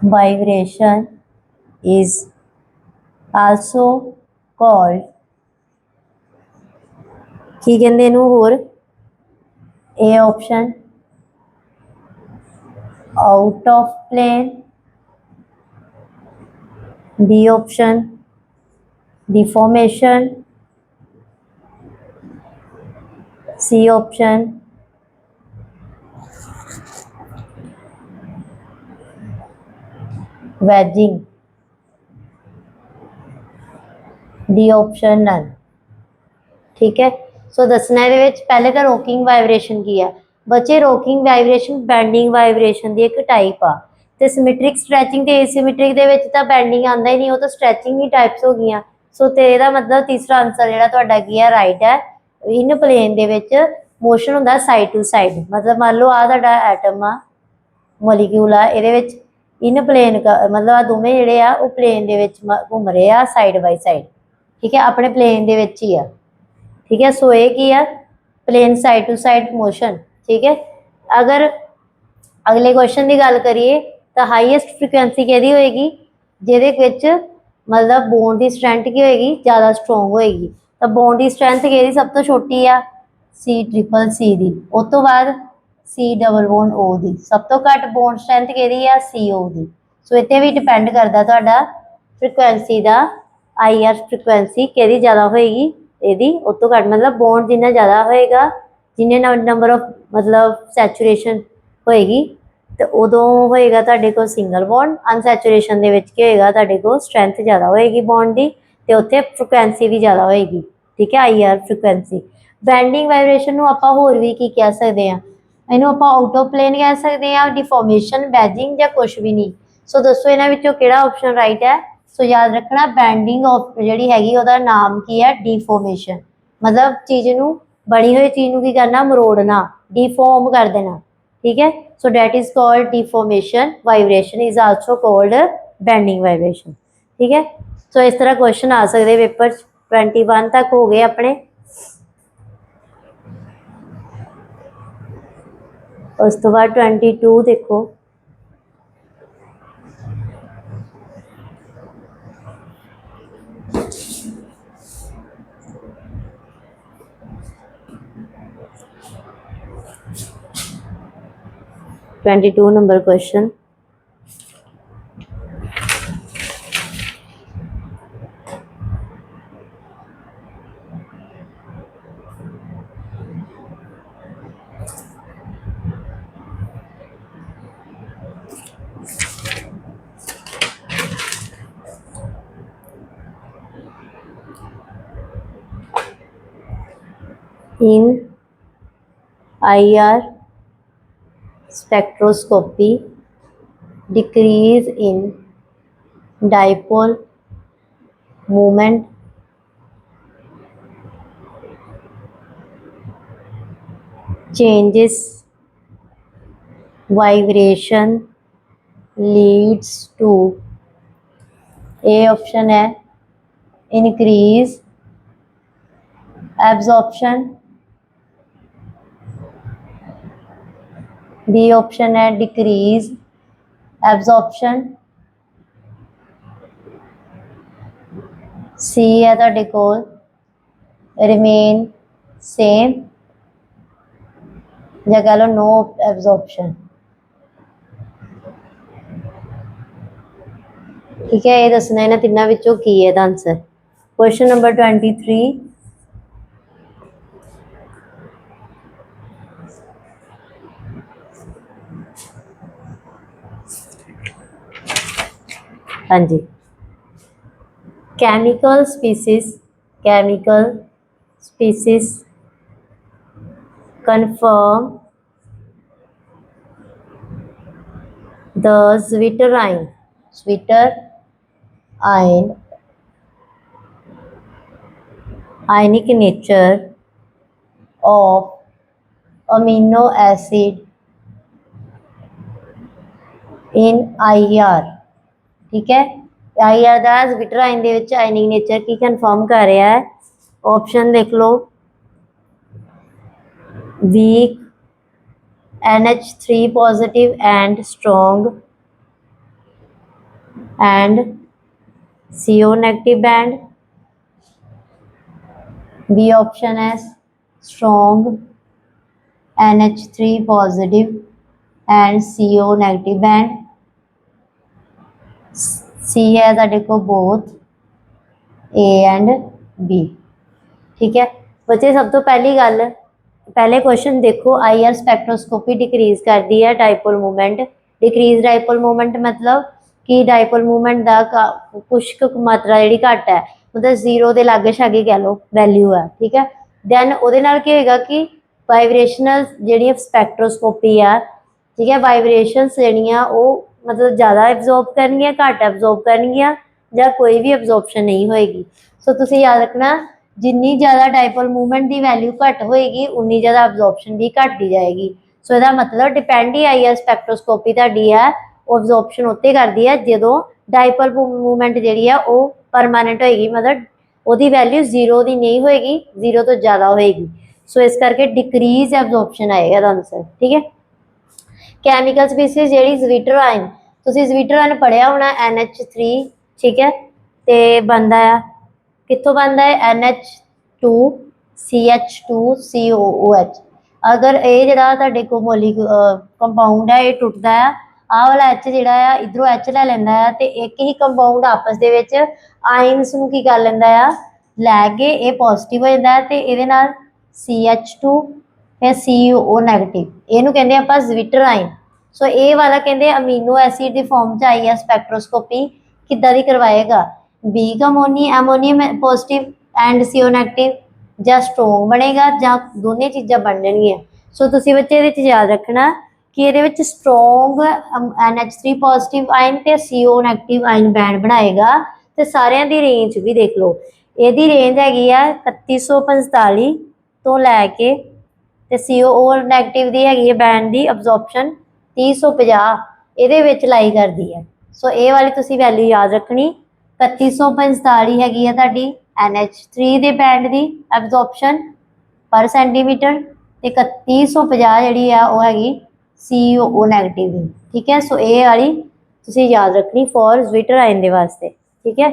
A: vibration is also called की कहते नूं होर, A option out of plane, B option deformation, C option wagging, D option none, ठीक है। सो दसना ये पहले तो रॉकिंग वाइब्रेशन की है बच्चे, रॉकिंग वाइब्रेशन बैंडिंग वाइब्रेशन की एक टाइप आ, तो सिमेट्रिक स्ट्रैचिंग तो एसिमेट्रिक के बैंडिंग आता ही नहीं, वो तो स्ट्रैचिंग ही टाइप्स हो गई। सो तो यदा मतलब तीसरा आंसर जोड़ा की है राइट है। इन प्लेन के मोशन होंगे साइड टू साइड, मतलब मान लो आ एटम आ मोलीक्यूल आ, ये इन प्लेन का मतलब आ दोवें जोड़े आ वो प्लेन के घूम रहे आ साइड बाई साइड, ठीक है, अपने प्लेन के ही आ, ठीक है। सो ये की है plane side to side motion, ठीक है। अगर अगले क्वेश्चन की गल करिए तो हाईएस्ट फ्रीक्वेंसी कहदी होएगी जिहदे मतलब बोन की स्ट्रेंथ की होएगी ज़्यादा स्ट्रोंग होएगी, तो बोन की स्ट्रेंथ कहदी सब तो छोटी आ C ट्रिपल C दी, उस तो बाद सी डबल बॉन्ड ओ दी। सब तो घट बॉन्ड स्ट्रेंथ किहदी आ CO दी। सो इत्थे भी डिपेंड करदा तुहाडा फ्रीकुएंसी दा IR फ्रीकुएंसी किहदी ज़्यादा होएगी इहदी उस तो घट मतलब बॉन्ड जिन्ना ज़्यादा होएगा जिन्ने नंबर ऑफ मतलब सैचुरेशन होएगी तो उदों होएगा तुहाडे कोल सिंगल बॉन्ड। अनसैचुरेशन दे विच की होएगा तुहाडे कोल स्ट्रेंथ ज़्यादा होएगी बॉन्ड दी ते उत्थे फ्रीकुएंसी भी ज़्यादा होएगी। ठीक है IR फ्रीकुएंसी। बैंडिंग वाइब्रेशन नूं आपां होर भी की कह सकदे हां इहनूं आपां आउट ऑफ प्लेन कह सकदे हां डिफॉर्मेशन बैजिंग जां कुछ भी नहीं। सो दसो इन्हां विचों किहड़ा ऑप्शन राइट है। सो याद रखना बैंडिंग ऑफ जिहड़ी हैगी ओहदा नाम की है डिफॉर्मेशन मतलब चीज़ नूं बनी हुई चीज़ नूं की करना मरोड़ना डिफॉर्म कर देना। ठीक है so that is called deformation. Vibration is also called bending vibration. ठीक है सो इस तरह क्वेश्चन आ सकते पेपर 21 तक हो गए अपने। उस तो बाद 22 देखो 22 number question. In IR spectroscopy, decrease in dipole moment changes vibration leads to A option है increase absorption, B ऑप्शन है decrease absorption, C है तुहाडे कोल remain same या कह लो no absorption। ठीक है ये दसना इन्हां तिन्नां विचों की है दा आंसर। क्वेश्चन नंबर 23 हाँ जी chemical species confirm the zwitterine ionic nature of amino acid in IR। ठीक है IR ਦਾ zwitterine ਦੇ ਵਿੱਚ ionic nature ਕੀ ਕਨਫਰਮ ਕਰ ਰਿਹਾ ਹੈ। ऑप्शन देख लो weak NH3 positive and strong and CO negative band। B option है strong NH3 positive and CO negative band। C है तुहाडे को both A and B। ठीक है बच्चे सब तो पहली गल पहले क्वेश्चन देखो IR स्पैक्ट्रोस्कोपी डिक्रीज करती है dipole movement. Decrease dipole movement मतलब कि डाइपोल मूवमेंट का कुछ मात्रा जी घट है मतलब जीरो के लागे शागे कह लो वैल्यू है। ठीक है दैन उहदे नाल की होएगा कि वाइब्रेशनल जी स्पैक्ट्रोस्कोपी है। ठीक है वाइब्रेशनस जड़ियाँ वो मतलब ज़्यादा एब्जॉर्ब करनगियां घट एब्जॉर्ब करनगियां या कोई भी एब्जॉर्बशन नहीं होएगी। सो तुसीं याद रखना जिन्नी ज़्यादा डाइपोल मूवमेंट की वैल्यू घट होएगी उन्नी ज़्यादा एब्जॉर्बशन भी घटती जाएगी। सो इसका मतलब डिपेंड ही IR स्पैक्ट्रोस्कोपी तुहाडी है वो एब्जॉर्बशन उत्ते करती है जो डाइपोल मूवमेंट जी है वो परमानेंट होएगी मतलब उसकी वैल्यू जीरो की नहीं होएगी जीरो तो ज़्यादा होएगी। सो इस करके डिक्रीज एब्जॉर्बशन आएगा आंसर। ठीक है कैमिकल स्पीसीज जी zwitterine तुसीं zwitterine पढ़िया होना NH3। ठीक है तो बनता है कितों बनता है NH2CH2COOH अगर ये जिहड़ा तुहाडे कोल मौलिक कंपाउंड है ये टुटदा है, आह वाला एच जिहड़ा आ इधरों एच लै लैंदा है ते एक ही कंपाउंड आपस दे विच आयन्स नूं की कर लैंदा आ, लैके ये पॉजिटिव हो जाता है तो ये CH2 फिर CO नैगेटिव, इनू कहते हैं आप ज्विटर आयन। सो ये वाला कहते अमीनो एसिड की फॉर्म च आई है, स्पैक्ट्रोस्कोपी किद्दां दी करवाएगा, बीक ammonium positive and CO negative, ਜਾਂ स्ट्रोंग बनेगा ਜਾਂ दोनों चीज़ां बन जाएंगियां। सो तुसीं बच्चे इहदे विच याद रखना कि ये विच स्ट्रोंग NH3 पॉजिटिव आयन ते CO नैगेटिव आयन बैंड बनाएगा। तो सारिਆਂ ਦੀ रेंज भी देख लो, ਇਹਦੀ रेंज हैगी आ 3145 तो लैके ते CO नैगेटिव दी हैगी है बैंड दी अब्जॉर्प्शन 3050 ਇਹਦੇ ਵਿੱਚ लाई करती है। सो ये वाली तुसीं वैल्यू याद रखनी, 3145 हैगी है तुहाडी NH3 ਦੇ बैंड ਦੀ एब्जॉर्प्शन पर सेंटीमीटर ते 3150 ਜਿਹੜੀ ਆ ਉਹ ਹੈਗੀ CO नैगेटिव ਦੀ। ठीक है, सो ये वाली तुसीं याद रखनी फॉर ज्विटर आयन ਦੇ वास्ते। ठीक है,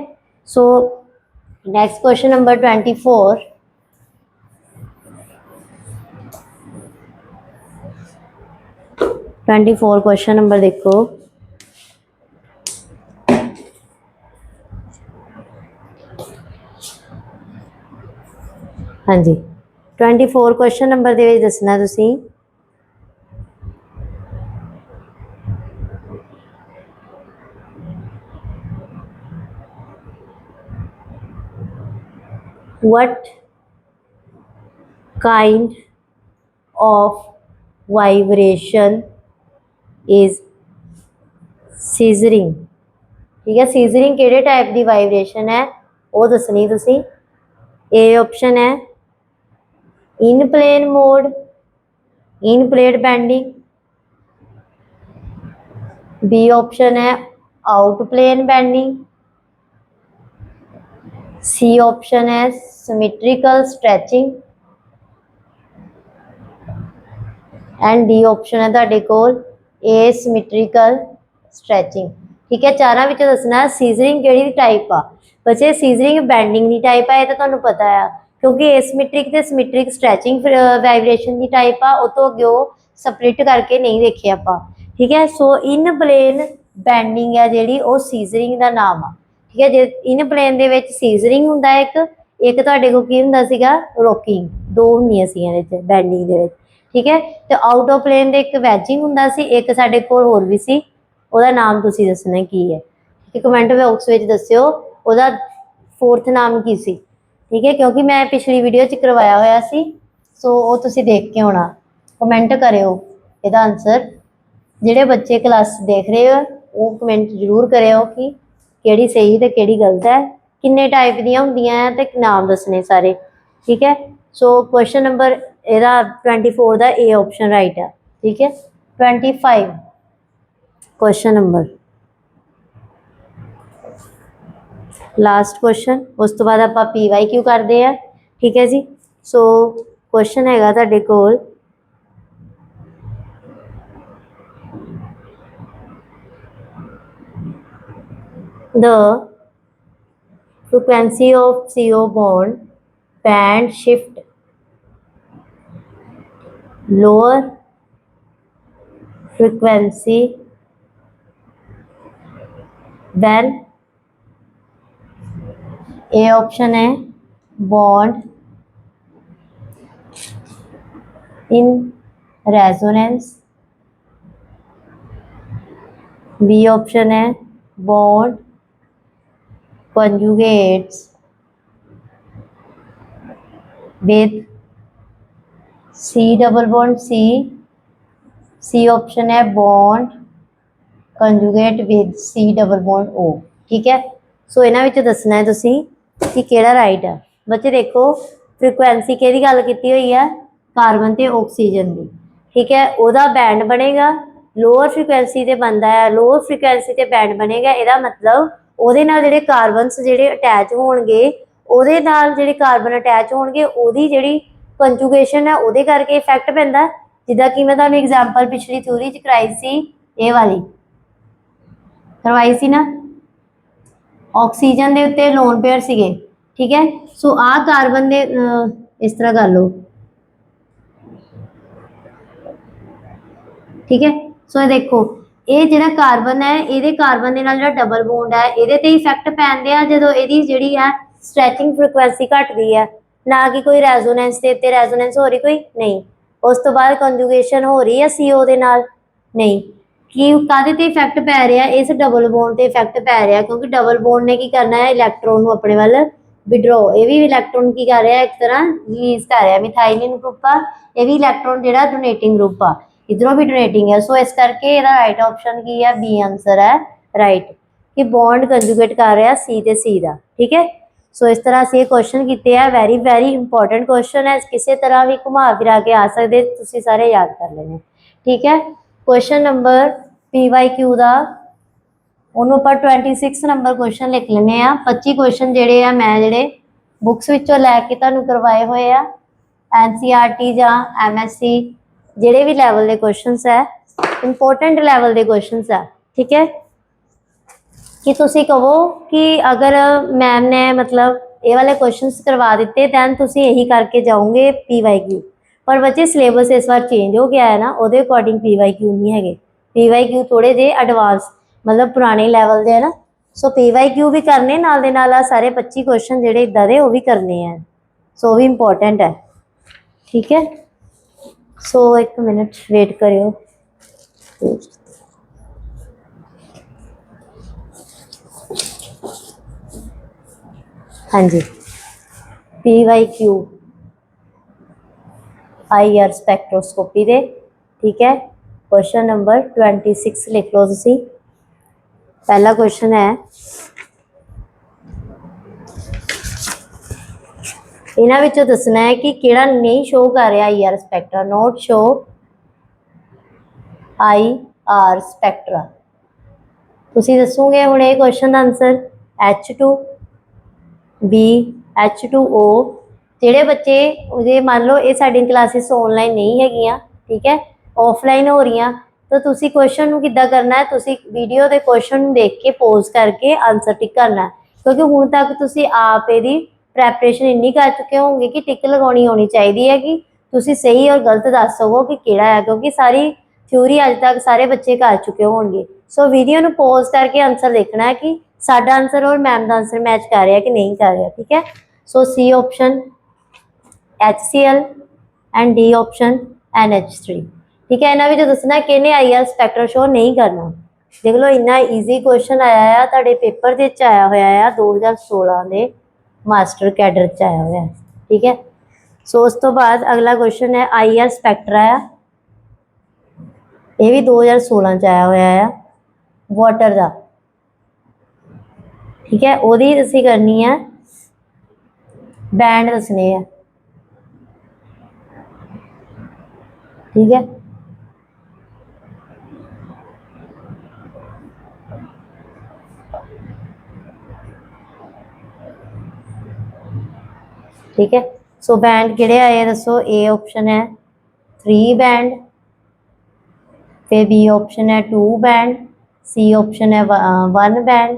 A: सो next question number 24। Question number देखो, हाँ जी 24 क्वेश्चन नंबर दे विच दसना तुसीं what kind of vibration is scissoring. ठीक है, सीजरिंग किहड़े टाइप की वाइब्रेशन है वो दसनी तुसीं। ए ऑप्शन है in plane mode, in plate bending, B option है out plane bending, C option है symmetrical stretching and D option है तुहाडे कोल एसिमेट्रिकल स्ट्रैचिंग। ठीक है, चारां विचों दसना सीजरिंग किहड़ी टाइप आ। बच्चे सीजरिंग बैंडिंग की टाइप है, ये तो तुहानूं पता है क्योंकि एसिमेट्रिक ते सिमेट्रिक स्ट्रैचिंग वाइब्रेशन की टाइप आ, उतों अगे सपलिट करके नहीं देखे आपां। ठीक है, सो इन प्लेन बैंडिंग है जिहड़ी वो सीजरिंग का नाम आ। ठीक है, जे इन प्लेन दे विच सीजरिंग हुंदा एक तुहाडे कोल की हुंदा सीगा रॉकिंग, दो हुंदियां सी इहदे च बैंडिंग दे विच। ठीक है, तो आउट ऑफ प्लेन दे एक वैजिंग हुंदा सी, एक साडे कोल होर भी सी, ਉਹਦਾ नाम तुसीं दसना की है। ठीक है, कमेंट बॉक्स में दस्सिओ ਉਹਦਾ फोर्थ नाम की सी। ठीक है, क्योंकि मैं पिछली वीडियो च करवाया होया सी, सो वो तुसीं देख के होना, कमेंट करियो ਇਹਦਾ आंसर। ਜਿਹੜੇ बच्चे क्लास देख रहे हो वो कमेंट जरूर करियो कि ਕਿਹੜੀ सही ते ਕਿਹੜੀ गलत है, किन्ने टाइप ਦੀਆਂ ਹੁੰਦੀਆਂ है ते नाम दसने सारे। ठीक है, सो क्वेश्चन नंबर ਇਹਦਾ 24 ਦਾ ए ऑप्शन राइट है। ठीक है, 25 क्वेश्चन नंबर लास्ट क्वेश्चन, उस तो बाद आप PYQ करते हैं। ठीक है जी, सो क्वेश्चन हैगा तुहाडे कोल the frequency of CO bond band shift lower frequency when A option है bond in resonance, B option है bond conjugates with C double bond C option है bond conjugate with C double bond O। ठीक है, सो इन्हां विच दसना है तुसीं कि केड़ा राइट है। बच्चे देखो फ्रीकुएंसी किहदी गल कीती हुई है, कार्बन ते ऑक्सीजन की। ठीक है, ओहदा बैंड बनेगा लोअर फ्रीकुएंसी ते बनता है, लोअर फ्रीकुएंसी ते बैंड बनेगा, ਇਹਦਾ मतलब ਉਹਦੇ ਨਾਲ ਜਿਹੜੇ ਕਾਰਬਨਸ ਜਿਹੜੇ ਅਟੈਚ ਹੋਣਗੇ, ਉਹਦੇ ਨਾਲ ਜਿਹੜੇ ਕਾਰਬਨ ਅਟੈਚ ਹੋਣਗੇ ਉਹਦੀ ਜਿਹੜੀ ਕੰਜੂਗੇਸ਼ਨ ਹੈ ਉਹਦੇ ਕਰਕੇ ਇਫੈਕਟ ਪੈਂਦਾ। ਜਿੱਦਾਂ ਕਿ ਮੈਂ ਤੁਹਾਨੂੰ ਐਗਜ਼ਾਮਪਲ ਪਿਛਲੀ ਥਿਊਰੀ 'ਚ ਕਰਾਈ ਸੀ, ਇਹ ਵਾਲੀ ਕਰਵਾਈ ਸੀ ਨਾ, ਆਕਸੀਜਨ ਦੇ ਉੱਤੇ ਲੋਨ ਪੇਅਰ ਸੀਗੇ। ਠੀਕ ਹੈ, ਸੋ ਆਹ ਕਾਰਬਨ ਦੇ ਇਸ ਤਰ੍ਹਾਂ ਕਰ ਲਓ, ठीक है। सो ये देखो ਇਹ ਜਿਹੜਾ ਕਾਰਬਨ ਹੈ ਇਹਦੇ ਕਾਰਬਨ ਦੇ ਨਾਲ ਜਿਹੜਾ ਡਬਲ ਬੌਂਡ ਹੈ ਇਹਦੇ ਤੇ ਇਫੈਕਟ ਪੈਂਦੇ ਆ ਜਦੋਂ ਇਹਦੀ ਜਿਹੜੀ ਹੈ ਸਟ੍ਰੈਚਿੰਗ ਫ੍ਰੀਕੁਐਂਸੀ ਘਟਦੀ ਹੈ, ਨਾ ਕਿ ਕੋਈ ਰੈਜ਼ੋਨੈਂਸ ਦੇ ਉੱਤੇ ਰੈਜ਼ੋਨੈਂਸ ਹੋ ਰਹੀ ਕੋਈ ਨਹੀਂ। ਉਸ ਤੋਂ ਬਾਅਦ ਕੰਜੂਗੇਸ਼ਨ ਹੋ ਰਹੀ ਹੈ CO ਦੇ ਨਾਲ ਨਹੀਂ। ਕੀ ਕਾਹਦੇ ਤੇ ਇਫੈਕਟ ਪੈ ਰਿਹਾ, ਇਸ ਡਬਲ ਬੌਂਡ ਤੇ ਇਫੈਕਟ ਪੈ ਰਿਹਾ ਕਿਉਂਕਿ ਡਬਲ ਬੌਂਡ ਨੇ ਕੀ ਕਰਨਾ ਹੈ ਇਲੈਕਟ੍ਰੋਨ ਨੂੰ ਆਪਣੇ ਵੱਲ ਵਿਡਰੋ, ਇਹ ਵੀ ਇਲੈਕਟ੍ਰੋਨ ਕੀ ਕਰ ਰਿਹਾ ਇੱਕ ਤਰ੍ਹਾਂ ਰਿਲੀਜ਼ ਕਰ ਰਿਹਾ। ਮਿਥਾਈਲਿਨ ਗਰੁੱਪ ਆ, ਇਹ ਵੀ ਇਲੈਕਟ੍ਰੋਨ ਜਿਹੜਾ ਡੋਨੇਟਿੰਗ ਗਰੁੱਪ ਆ, इधरों भी डोनेटिंग है। सो इस करके ਇਹਦਾ राइट ऑप्शन की है बी आंसर है राइट कि बॉन्ड कंजुगेट कर रहा सी ते सी ਦਾ। ठीक है। सो इस तरह से क्वेश्चन किए हैं, वेरी वेरी इंपॉर्टेंट क्वेश्चन है, किसी तरह भी घुमा फिरा के आ सकते, तुसी सारे याद कर लेने। ठीक है। क्वेश्चन नंबर PYQ ਦਾ ਉਹਨੂੰ ਆਪਾਂ 26 ਨੰਬਰ क्वेश्चन लिख ਲੈਨੇ ਆ। 25 क्वेश्चन ਜਿਹੜੇ ਆ ਮੈਂ ਜਿਹੜੇ ਬੁੱਕਸ ਵਿੱਚੋਂ ਲੈ ਕੇ ਤੁਹਾਨੂੰ ਕਰਵਾਏ ਹੋਏ ਆ, NCERT ਜਾਂ MSc ਜਿਹੜੇ ਵੀ ਲੈਵਲ ਦੇ ਕੁਐਸਚਨਸ ਹੈ, ਇੰਪੋਰਟੈਂਟ ਲੈਵਲ ਦੇ ਕੁਐਸਚਨਸ ਹੈ। ਠੀਕ ਹੈ। ਕਿ ਤੁਸੀਂ ਕਹੋ ਕਿ ਅਗਰ ਮੈਮ ਨੇ ਮਤਲਬ ਇਹ ਵਾਲੇ ਕੁਐਸਚਨਸ ਕਰਵਾ ਦਿੱਤੇ ਦੈਨ ਤੁਸੀਂ ਇਹੀ ਕਰਕੇ ਜਾਓਗੇ PYQ, ਪਰ ਬੱਚੇ ਸਿਲੇਬਸ ਇਸ ਵਾਰ ਚੇਂਜ ਹੋ ਗਿਆ ਹੈ ਨਾ, ਉਹਦੇ ਅਕੋਰਡਿੰਗ PYQ ਨਹੀਂ ਹੈਗੇ। PYQ ਥੋੜੇ ਜਿਹੇ ਐਡਵਾਂਸ ਮਤਲਬ ਪੁਰਾਣੇ ਲੈਵਲ ਦੇ ਹੈ ਨਾ। ਸੋ PYQ ਵੀ ਕਰਨੇ ਨਾਲ ਦੇ ਨਾਲ ਆ ਸਾਰੇ 25 ਕੁਐਸਚਨ ਜਿਹੜੇ ਇੱਦਾਂ ਦੇ ਉਹ ਵੀ ਕਰਨੇ ਆ। ਸੋ ਉਹ ਵੀ ਇੰਪੋਰਟੈਂਟ ਹੈ। ਠੀਕ ਹੈ। सो एक मिनट वेट करियो। हाँ जी PYQ IR स्पैक्ट्रोस्कोपी दे। ठीक है। क्वेश्चन नंबर 26 लिख लो तुसी। पहला क्वेश्चन है ਇਹਨਾਂ ਵਿੱਚੋਂ ਦੱਸਣਾ ਹੈ ਕਿ ਕਿਹੜਾ ਨਹੀਂ ਸ਼ੋ ਕਰ ਰਿਹਾ IR spectra, note show IR spectra. ਤੁਸੀਂ ਦੱਸੋਗੇ ਹੁਣ ਇਹ ਕੁਐਸਚਨ ਦਾ ਆਨਸਰ H2 B H2O। ਜਿਹੜੇ ਬੱਚੇ ਜੇ ਮੰਨ ਲਓ ਇਹ ਸਾਡੀਆਂ ਕਲਾਸਿਸ ਆਨਲਾਈਨ ਨਹੀਂ ਹੈਗੀਆਂ, ਠੀਕ ਹੈ, ਆਫਲਾਈਨ ਹੋ ਰਹੀਆਂ, ਤਾਂ ਤੁਸੀਂ ਕੁਐਸਚਨ ਨੂੰ ਕਿੱਦਾਂ ਕਰਨਾ ਹੈ, ਤੁਸੀਂ ਵੀਡੀਓ ਦੇ ਕੁਐਸਚਨ ਨੂੰ ਦੇਖ ਕੇ ਪੋਜ਼ ਕਰਕੇ ਆਨਸਰ ਟਿਕ ਕਰਨਾ, ਕਿਉਂਕਿ ਹੁਣ ਤੱਕ ਤੁਸੀਂ ਆਪ ਇਹਦੀ ਪ੍ਰੈਪਰੇਸ਼ਨ ਇੰਨੀ ਕਰ ਚੁੱਕੇ ਹੋਵੋਗੇ ਕਿ ਟਿਕ ਲਗਾਉਣੀ ਆਉਣੀ ਚਾਹੀਦੀ ਹੈ ਕਿ ਤੁਸੀਂ ਸਹੀ ਔਰ ਗਲਤ ਦੱਸ ਸਕੋ ਕਿ ਕਿਹੜਾ ਹੈ, ਕਿਉਂਕਿ ਸਾਰੀ ਥਿਊਰੀ ਅੱਜ ਤੱਕ ਸਾਰੇ ਬੱਚੇ ਕਰ ਚੁੱਕੇ ਹੋਣਗੇ। ਸੋ ਵੀਡੀਓ ਨੂੰ ਪੋਜ਼ ਕਰਕੇ ਆਨਸਰ ਦੇਖਣਾ ਹੈ ਕਿ ਸਾਡਾ ਆਨਸਰ ਔਰ ਮੈਮ ਦਾ ਆਨਸਰ ਮੈਚ ਕਰ ਰਿਹਾ ਕਿ ਨਹੀਂ ਕਰ ਰਿਹਾ। ਠੀਕ ਹੈ। ਸੋ C option HCl and D option NH3। ਠੀਕ ਹੈ। ਇਹਨਾਂ ਵਿੱਚ ਦੱਸਣਾ ਕਿਹਨੇ IR ਸਪੈਕਟਰ ਸ਼ੋ ਨਹੀਂ ਕਰਨਾ। ਦੇਖ ਲਓ ਇੰਨਾ ਈਜ਼ੀ ਕੁਐਸਚਨ ਆਇਆ ਆ ਤੁਹਾਡੇ ਪੇਪਰ ਦੇ ਵਿੱਚ ਆਇਆ ਹੋਇਆ ਆ 2016 ਦੇ मास्टर कैडर च आया हुआ है। ठीक है। सो उस तो बाद अगला क्वेश्चन है IR स्पैक्ट्रा है, ये भी 2016 च आया हुआ है वाटर का। ठीक है। ओदी असी करनी है बैंड दसने है। ठीक है। ठीक है। सो बैंड किहड़े आए दसो। A ऑप्शन है 3 बैंड, फिर B ऑप्शन है 2 बैंड, C ऑप्शन है 1 बैंड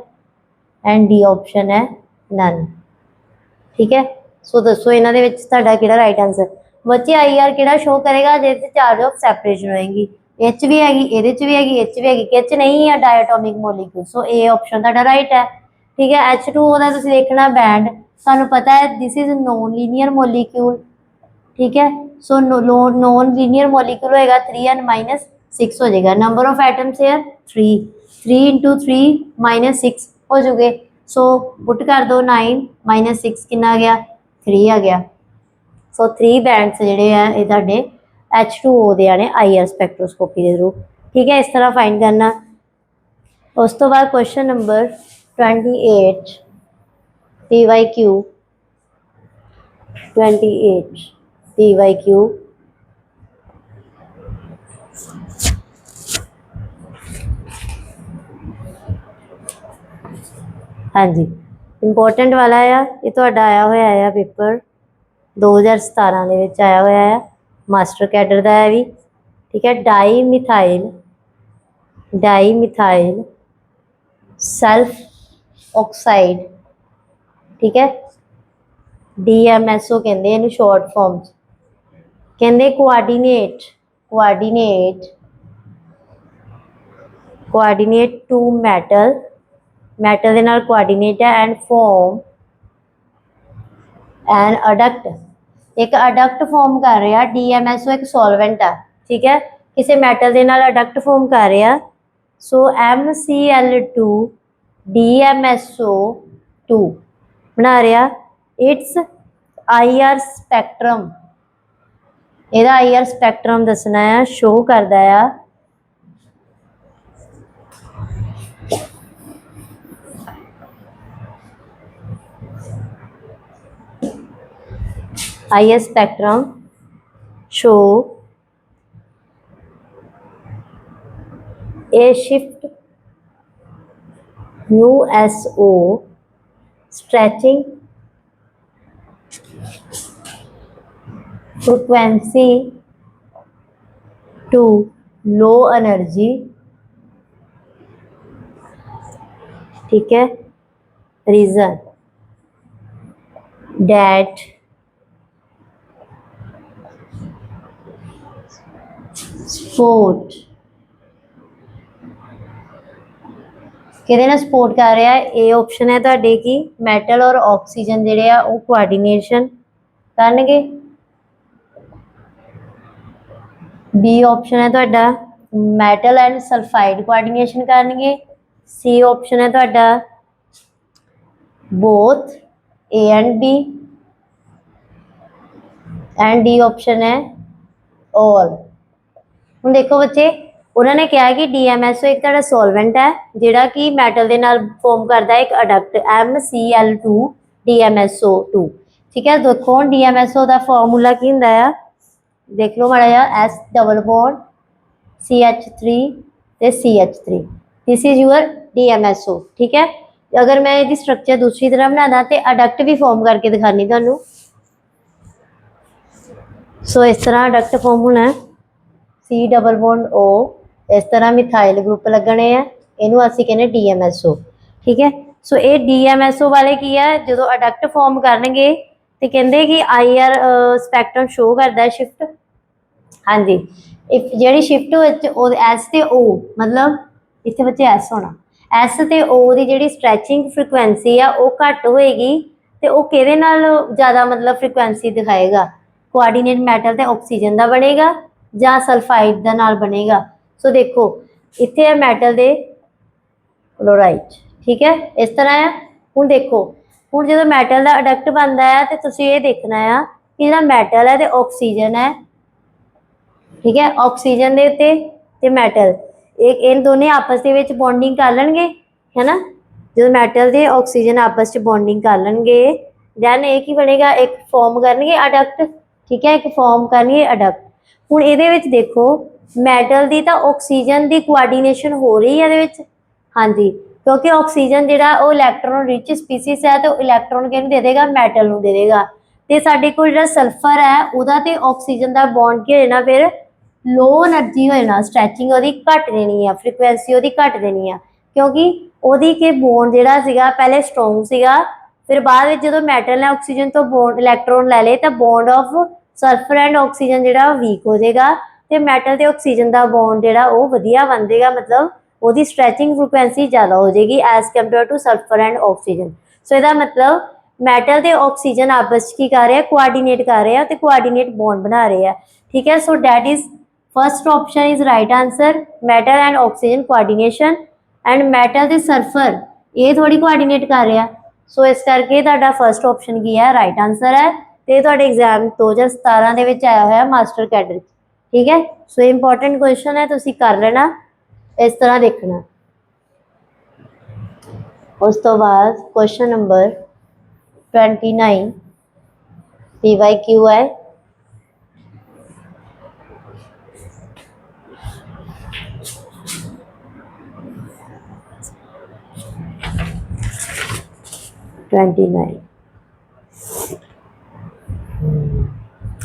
A: एंड D ऑप्शन है नन। ठीक है। सो दसो इन्हां दे विच तुहाडा किहड़ा राइट आंसर। बच्चे IR किहड़ा शो करेगा जिहदे चार्ज ऑफ सैपरेशन होएगी, H भी हैगी, इहदे च भी हैगी, H भी हैगी, किच नहीं है diatomic molecule. So A option तुहाडा राइट है। ठीक है। H2O दा तुसीं देखना बैंड, सानू पता है this is non linear molecule. ठीक है। सो नॉन लीनियर मॉलिक्यूल होएगा 3n-6 हो जाएगा। नंबर ऑफ एटम्स है 3, 3 × 3 -6 हो जाओगे। सो पुट कर दो 9 - 6 कितना आ गया 3 आ गया। सो 3 बैंड्स ਜਿਹੜੇ ਆ ਇਹ ਤੁਹਾਡੇ H2O ਦੇ ਆने IR स्पैक्ट्रोस्कोपी के थ्रू। ठीक है। इस तरह फाइंड करना। उस तो बाद क्वेश्चन नंबर 28 PYQ 28 PYQ हाँ जी इंपॉर्टेंट वाला आ ये ਤੁਹਾਡਾ आया होया है पेपर 2017 ਦੇ ਵਿੱਚ आया होया है मास्टर कैडर ਦਾ है भी। ठीक है। Dimethyl sulphoxide. ठीक है। DMSO कहते हैं शॉर्ट फॉर्म कहते coordinate coordinate to metal, metal ਦੇ ਨਾਲ ਕੋਆਰਡੀਨੇਟ ਹੈ ਐਂਡ ਫੋਰਮ ਐਨ ਅਡਕਟ, ਇੱਕ ਅਡਕਟ ਫਾਰਮ ਕਰ ਰਿਹਾ। DMSO ਇੱਕ ਸੋਲਵੈਂਟ ਆ, ਠੀਕ ਹੈ, ਕਿਸੇ ਮੈਟਲ ਦੇ ਨਾਲ ਅਡਕਟ ਫਾਰਮ ਕਰ ਰਿਹਾ। ਸੋ MCl2 DMSO2 ਬਣਾ ਰਿਹਾ। ਇਟਸ IR ਸਪੈਕਟਰਮ, ਇਹਦਾ IR ਸਪੈਕਟਰਮ ਦੱਸਣਾ ਆ, ਸ਼ੋ ਕਰਦਾ ਆ IR spectrum show a shift USO stretching frequency to low energy, ठीक है, reason that ਸਪੋਰਟ, ਕਿਹਦੇ ਨਾਲ ਸਪੋਰਟ ਕਰ ਰਿਹਾ? ਇਹ ਆਪਸ਼ਨ ਹੈ ਤੁਹਾਡੇ ਕੀ ਮੈਟਲ ਔਰ ਆਕਸੀਜਨ ਜਿਹੜੇ ਆ ਉਹ ਕੋਆਰਡੀਨੇਸ਼ਨ ਕਰਨਗੇ। ਬੀ ਆਪਸ਼ਨ ਹੈ ਤੁਹਾਡਾ ਮੈਟਲ ਐਂਡ ਸਲਫਾਈਡ ਕੋਆਰਡੀਨੇਸ਼ਨ ਕਰਨਗੇ। ਸੀ ਆਪਸ਼ਨ ਹੈ ਤੁਹਾਡਾ ਬੋਥ A and B, and D option ਹੈ ਆਲ। ਹੁਣ ਦੇਖੋ ਬੱਚੇ, ਉਹਨਾਂ ਨੇ ਕਿਹਾ ਕਿ DMSO ਇੱਕ ਤੁਹਾਡਾ ਸੋਲਵੈਂਟ ਹੈ ਜਿਹੜਾ ਕਿ ਮੈਟਲ ਦੇ ਨਾਲ ਫਾਰਮ ਕਰਦਾ ਇੱਕ ਅਡਕਟ MCl2 DMSO2, ਠੀਕ ਹੈ। ਦੇਖੋ ਹੁਣ DMSO ਦਾ ਫਾਰਮੂਲਾ ਕੀ ਹੁੰਦਾ ਆ, ਦੇਖ ਲਓ ਮਾੜਾ ਜਿਹਾ, S ਡਬਲ ਬੌਂਡ CH3 ਤੇ CH3, this is your DMSO, ਠੀਕ ਹੈ। ਅਗਰ ਮੈਂ ਇਹਦੀ ਸਟਰਕਚਰ ਦੂਸਰੀ ਤਰ੍ਹਾਂ ਬਣਾਦਾ ਤੇ ਅਡਕਟ ਵੀ ਫਾਰਮ ਕਰਕੇ ਦਿਖਾਣੀ ਤੁਹਾਨੂੰ। ਸੋ ਇਸ ਤਰ੍ਹਾਂ ਅਡਕਟ ਫਾਰਮ ਹੋਣਾ, C ਡਬਲ ਬੌਂਡ O, ਇਸ ਤਰ੍ਹਾਂ ਮਿਥਾਈਲ ਗਰੁੱਪ ਲੱਗਣੇ ਆ, ਇਹਨੂੰ ਅਸੀਂ ਕਹਿੰਦੇ DMSO, ਠੀਕ ਹੈ। ਸੋ ਇਹ DMSO ਵਾਲੇ ਕੀ ਆ, ਜਦੋਂ ਅਡਕਟ ਫਾਰਮ ਕਰਨਗੇ ਤੇ ਕਹਿੰਦੇ ਕਿ IR ਸਪੈਕਟਰਮ ਸ਼ੋ ਕਰਦਾ ਸ਼ਿਫਟ, ਹਾਂਜੀ, ਜਿਹੜੀ ਸ਼ਿਫਟ ਵਿੱਚ ਉਹ S ਤੇ O, ਮਤਲਬ ਇੱਥੇ ਬੱਚੇ S ਹੋਣਾ, S ਤੇ O ਦੀ ਜਿਹੜੀ ਸਟ੍ਰੈਚਿੰਗ ਫ੍ਰੀਕੁਐਂਸੀ ਆ ਉਹ ਘੱਟ ਹੋਏਗੀ ਤੇ ਉਹ ਕਿਹਦੇ ਨਾਲ ਜ਼ਿਆਦਾ ਮਤਲਬ ਫ੍ਰੀਕੁਐਂਸੀ ਦਿਖਾਏਗਾ? ਕੋਆਰਡੀਨੇਟ ਮੈਟਲ ਤੇ ਆਕਸੀਜਨ ਦਾ ਬਣੇਗਾ ਜਾਂ ਸਲਫਾਈਡ ਦਾ ਨਾਲ ਬਣੇਗਾ। ਸੋ ਦੇਖੋ ਇੱਥੇ ਹੈ ਮੈਟਲ ਦੇ ਕਲੋਰਾਈਡ, ਠੀਕ ਹੈ, ਇਸ ਤਰ੍ਹਾਂ ਆ। ਹੁਣ ਦੇਖੋ, ਹੁਣ ਜਦੋਂ ਮੈਟਲ ਦਾ ਅਡਕਟ ਬਣਦਾ ਹੈ ਤੇ ਤੁਸੀਂ ਇਹ ਦੇਖਣਾ ਆ ਕਿ ਜਿਹੜਾ ਮੈਟਲ ਹੈ ਤੇ ਆਕਸੀਜਨ ਹੈ, ਠੀਕ ਹੈ, ਆਕਸੀਜਨ ਦੇ ਉੱਤੇ ਤੇ ਮੈਟਲ ਇਹ ਦੋਨੇ ਆਪਸ ਦੇ ਵਿੱਚ ਬੌਂਡਿੰਗ ਕਰ ਲੈਣਗੇ, ਹੈ ਨਾ। ਜਦੋਂ ਮੈਟਲ ਤੇ ਆਕਸੀਜਨ ਆਪਸ 'ਚ ਬੌਂਡਿੰਗ ਕਰ ਲੈਣਗੇ ਦੈਨ ਇਹ ਕੀ ਬਣੇਗਾ? ਇੱਕ ਫਾਰਮ ਕਰਨਗੇ ਅਡਕਟ, ਠੀਕ ਹੈ, ਇੱਕ ਫਾਰਮ ਕਰਨਗੇ ਅਡਕਟ। ਹੁਣ ਇਹਦੇ ਵਿੱਚ ਦੇਖੋ ਮੈਟਲ ਦੀ ਤਾਂ ਆਕਸੀਜਨ ਦੀ ਕੋਆਰਡੀਨੇਸ਼ਨ ਹੋ ਰਹੀ ਹੈ ਇਹਦੇ ਵਿੱਚ, ਹਾਂਜੀ, ਕਿਉਂਕਿ ਆਕਸੀਜਨ ਜਿਹੜਾ ਉਹ ਇਲੈਕਟ੍ਰੋਨ ਰਿਚ ਸਪੀਸੀਸ ਹੈ ਤੇ ਉਹ ਇਲੈਕਟ੍ਰੋਨ ਕਿਹਨੂੰ ਦੇ ਦੇਗਾ? ਮੈਟਲ ਨੂੰ ਦੇ ਦੇਗਾ। ਤੇ ਸਾਡੇ ਕੋਲ ਜਿਹੜਾ ਸਲਫਰ ਹੈ ਉਹਦਾ ਤੇ ਆਕਸੀਜਨ ਦਾ ਬੌਂਡ ਕੀ ਹੋ ਜਾਣਾ? ਫਿਰ ਲੋ એનર્ਜੀ ਹੋ ਜਾਣਾ, ਸਟ੍ਰੈਚਿੰਗ ਉਹਦੀ ਘੱਟ ਦੇਣੀ ਆ, ਫ੍ਰੀਕੁਐਂਸੀ ਉਹਦੀ ਘੱਟ ਦੇਣੀ ਆ, ਕਿਉਂਕਿ ਉਹਦੀ ਕਿ ਬੌਂਡ ਜਿਹੜਾ ਸੀਗਾ ਪਹਿਲੇ ਸਟਰੋਂਗ ਸੀਗਾ, ਫਿਰ ਬਾਅਦ ਵਿੱਚ ਜਦੋਂ ਮੈਟਲ ਨੇ ਆਕਸੀਜਨ ਤੋਂ ਬੌਂਡ ਇਲੈਕਟ੍ਰੋਨ ਲੈ ਲਏ ਤਾਂ bond of sulphur and oxygen ਜਿਹੜਾ ਵੀਕ ਹੋ ਜਾਏਗਾ ਤੇ ਮੈਟਲ ਤੇ ਆਕਸੀਜਨ ਦਾ ਬੌਂਡ ਜਿਹੜਾ ਉਹ ਵਧੀਆ ਬਣ ਜਾਏਗਾ, ਮਤਲਬ ਉਹਦੀ ਸਟ੍ਰੈਚਿੰਗ ਫ੍ਰੀਕੁਐਂਸੀ ਜ਼ਿਆਦਾ ਹੋ ਜਾਏਗੀ as compare to sulphur and oxygen. So ਇਹਦਾ ਮਤਲਬ ਮੈਟਲ ਤੇ ਆਕਸੀਜਨ ਆਪਸ 'ਚ ਕੀ ਕਰ ਰਹੇ ਆ? ਕੋਆਰਡੀਨੇਟ ਕਰ ਰਹੇ ਆ ਤੇ ਕੋਆਰਡੀਨੇਟ ਬੌਂਡ ਬਣਾ ਰਹੇ ਆ, ਠੀਕ ਹੈ। So that is first option is right answer, metal and oxygen coordination, and metal ਤੇ ਸਲਫਰ ਇਹ ਥੋੜੀ ਕੋਆਰਡੀਨੇਟ ਕਰ ਰਿਹਾ। ਸੋ ਇਸ ਕਰਕੇ ਤੁਹਾਡਾ ਫਸਟ ਆਪਸ਼ਨ ਕੀ ਹੈ? ਰਾਈਟ ਆਂਸਰ ਹੈ, ਤੇ ਤੁਹਾਡੇ ਐਗਜ਼ਾਮ 2017 ਦੇ ਵਿੱਚ ਆਇਆ ਹੋਇਆ ਮਾਸਟਰ ਕੈਡਰ, ਠੀਕ ਹੈ। ਸੋ ਇੰਪੋਰਟੈਂਟ ਕੁਐਸਚਨ ਹੈ, ਤੁਸੀਂ ਕਰ ਲੈਣਾ, ਇਸ ਤਰ੍ਹਾਂ ਦੇਖਣਾ। ਉਸ ਤੋਂ ਬਾਅਦ ਕੁਐਸਚਨ ਨੰਬਰ 29 PYQ ਹੈ।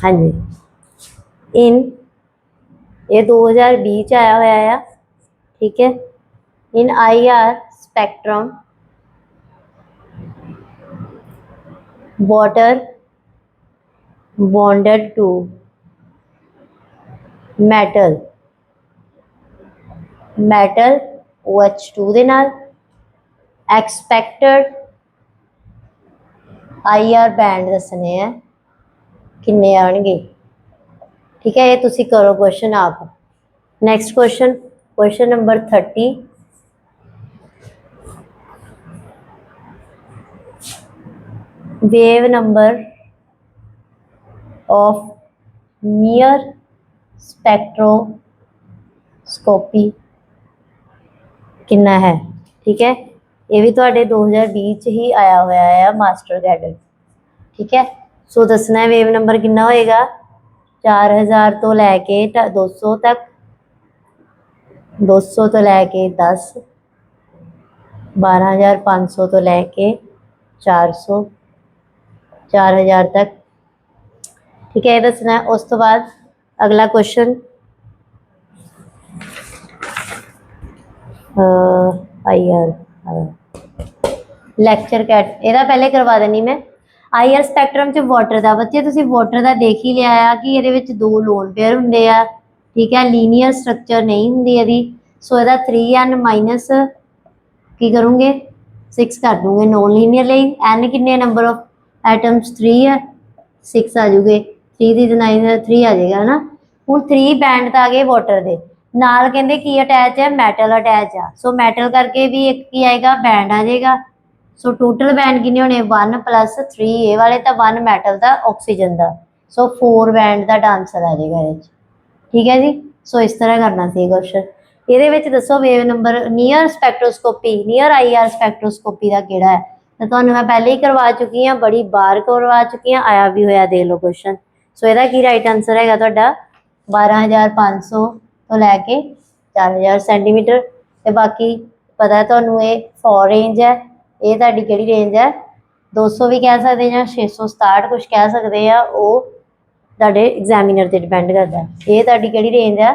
A: ਹਾਂਜੀ, ਇਹ 2020 ਚ ਆਇਆ ਹੋਇਆ ਆ, ਠੀਕ ਹੈ। ਇਨ IR spectrum water bonded to metal OH2 ਦੇ ਨਾਲ। ਐਕਸਪੈਕਟਡ IR ਬੈਂਡ ਦੱਸਣੇ ਆ ਕਿੰਨੇ ਆਣਗੇ। ठीक है, ये तुसी करो क्वेश्चन आप। Next question, question number 30। Wave number of near spectroscopy कितना है। ठीक है, ये भी तुहाडे 2020 च ही आया हुआ है मास्टर कैडर। ठीक है, सो दसना है वेव नंबर कितना होएगा। 4000 तो लैके 200 तक, 200 तो लैके 10, 12500 तो लैके 400, 4000 तक। ठीक है, ये दसना है। उस तो बाद अगला क्वेश्चन लैक्चर कैट, ਇਹਦਾ ਪਹਿਲੇ ਕਰਵਾ ਦੇਣੀ मैं। IR स्पैक्ट्रम च वाटर का बच्चे तुसी वाटर का देख ही लिया है कि ये 2 लोन पेयर होंगे आ। ठीक है, लीनियर स्ट्रक्चर नहीं होंगी यदि। सो यदा 3n माइनस की करूँगे 6 कर दूँगे नॉन लीनियर लिए। n किन्ने नंबर ऑफ एटम्स 3 है, 6 आ जूगे। 3 दी 9 3 आ जाएगा है ना। हुण 3 बैंड तो आ गए वाटर के नाल, कहते की अटैच है मैटल अटैच आ। सो मैटल करके भी एक की आएगा बैंड आ जाएगा। सो टोटल बैंड किन्ने होने 1 + 3 ए वाले तो 1 मैटल का ऑक्सीजन का। सो 4 बैंड का आंसर आ जाएगा ये। ठीक है जी, सो इस तरह करना सी क्वेश्चन। ये दसो wave number near spectroscopy, near IR spectroscopy का केड़ा है। तो तुहानू मैं पहले ही करवा चुकी हाँ, बड़ी बार करवा चुकी हाँ, आया भी होया देख लो क्वेश्चन। सो यदा की राइट आंसर है तुहाडा 12500 तो लैके 4000 सेंटीमीटर। तो बाकी पता है तुहानू ये 4 रेंज है, ये तुहाडी किहड़ी रेंज है 200 भी कह सकते हैं, 667 कुछ कह सकते हैं, वो तुहाडे एग्जामिनर ते डिपेंड करता है। ये तुहाडी किहड़ी रेंज है,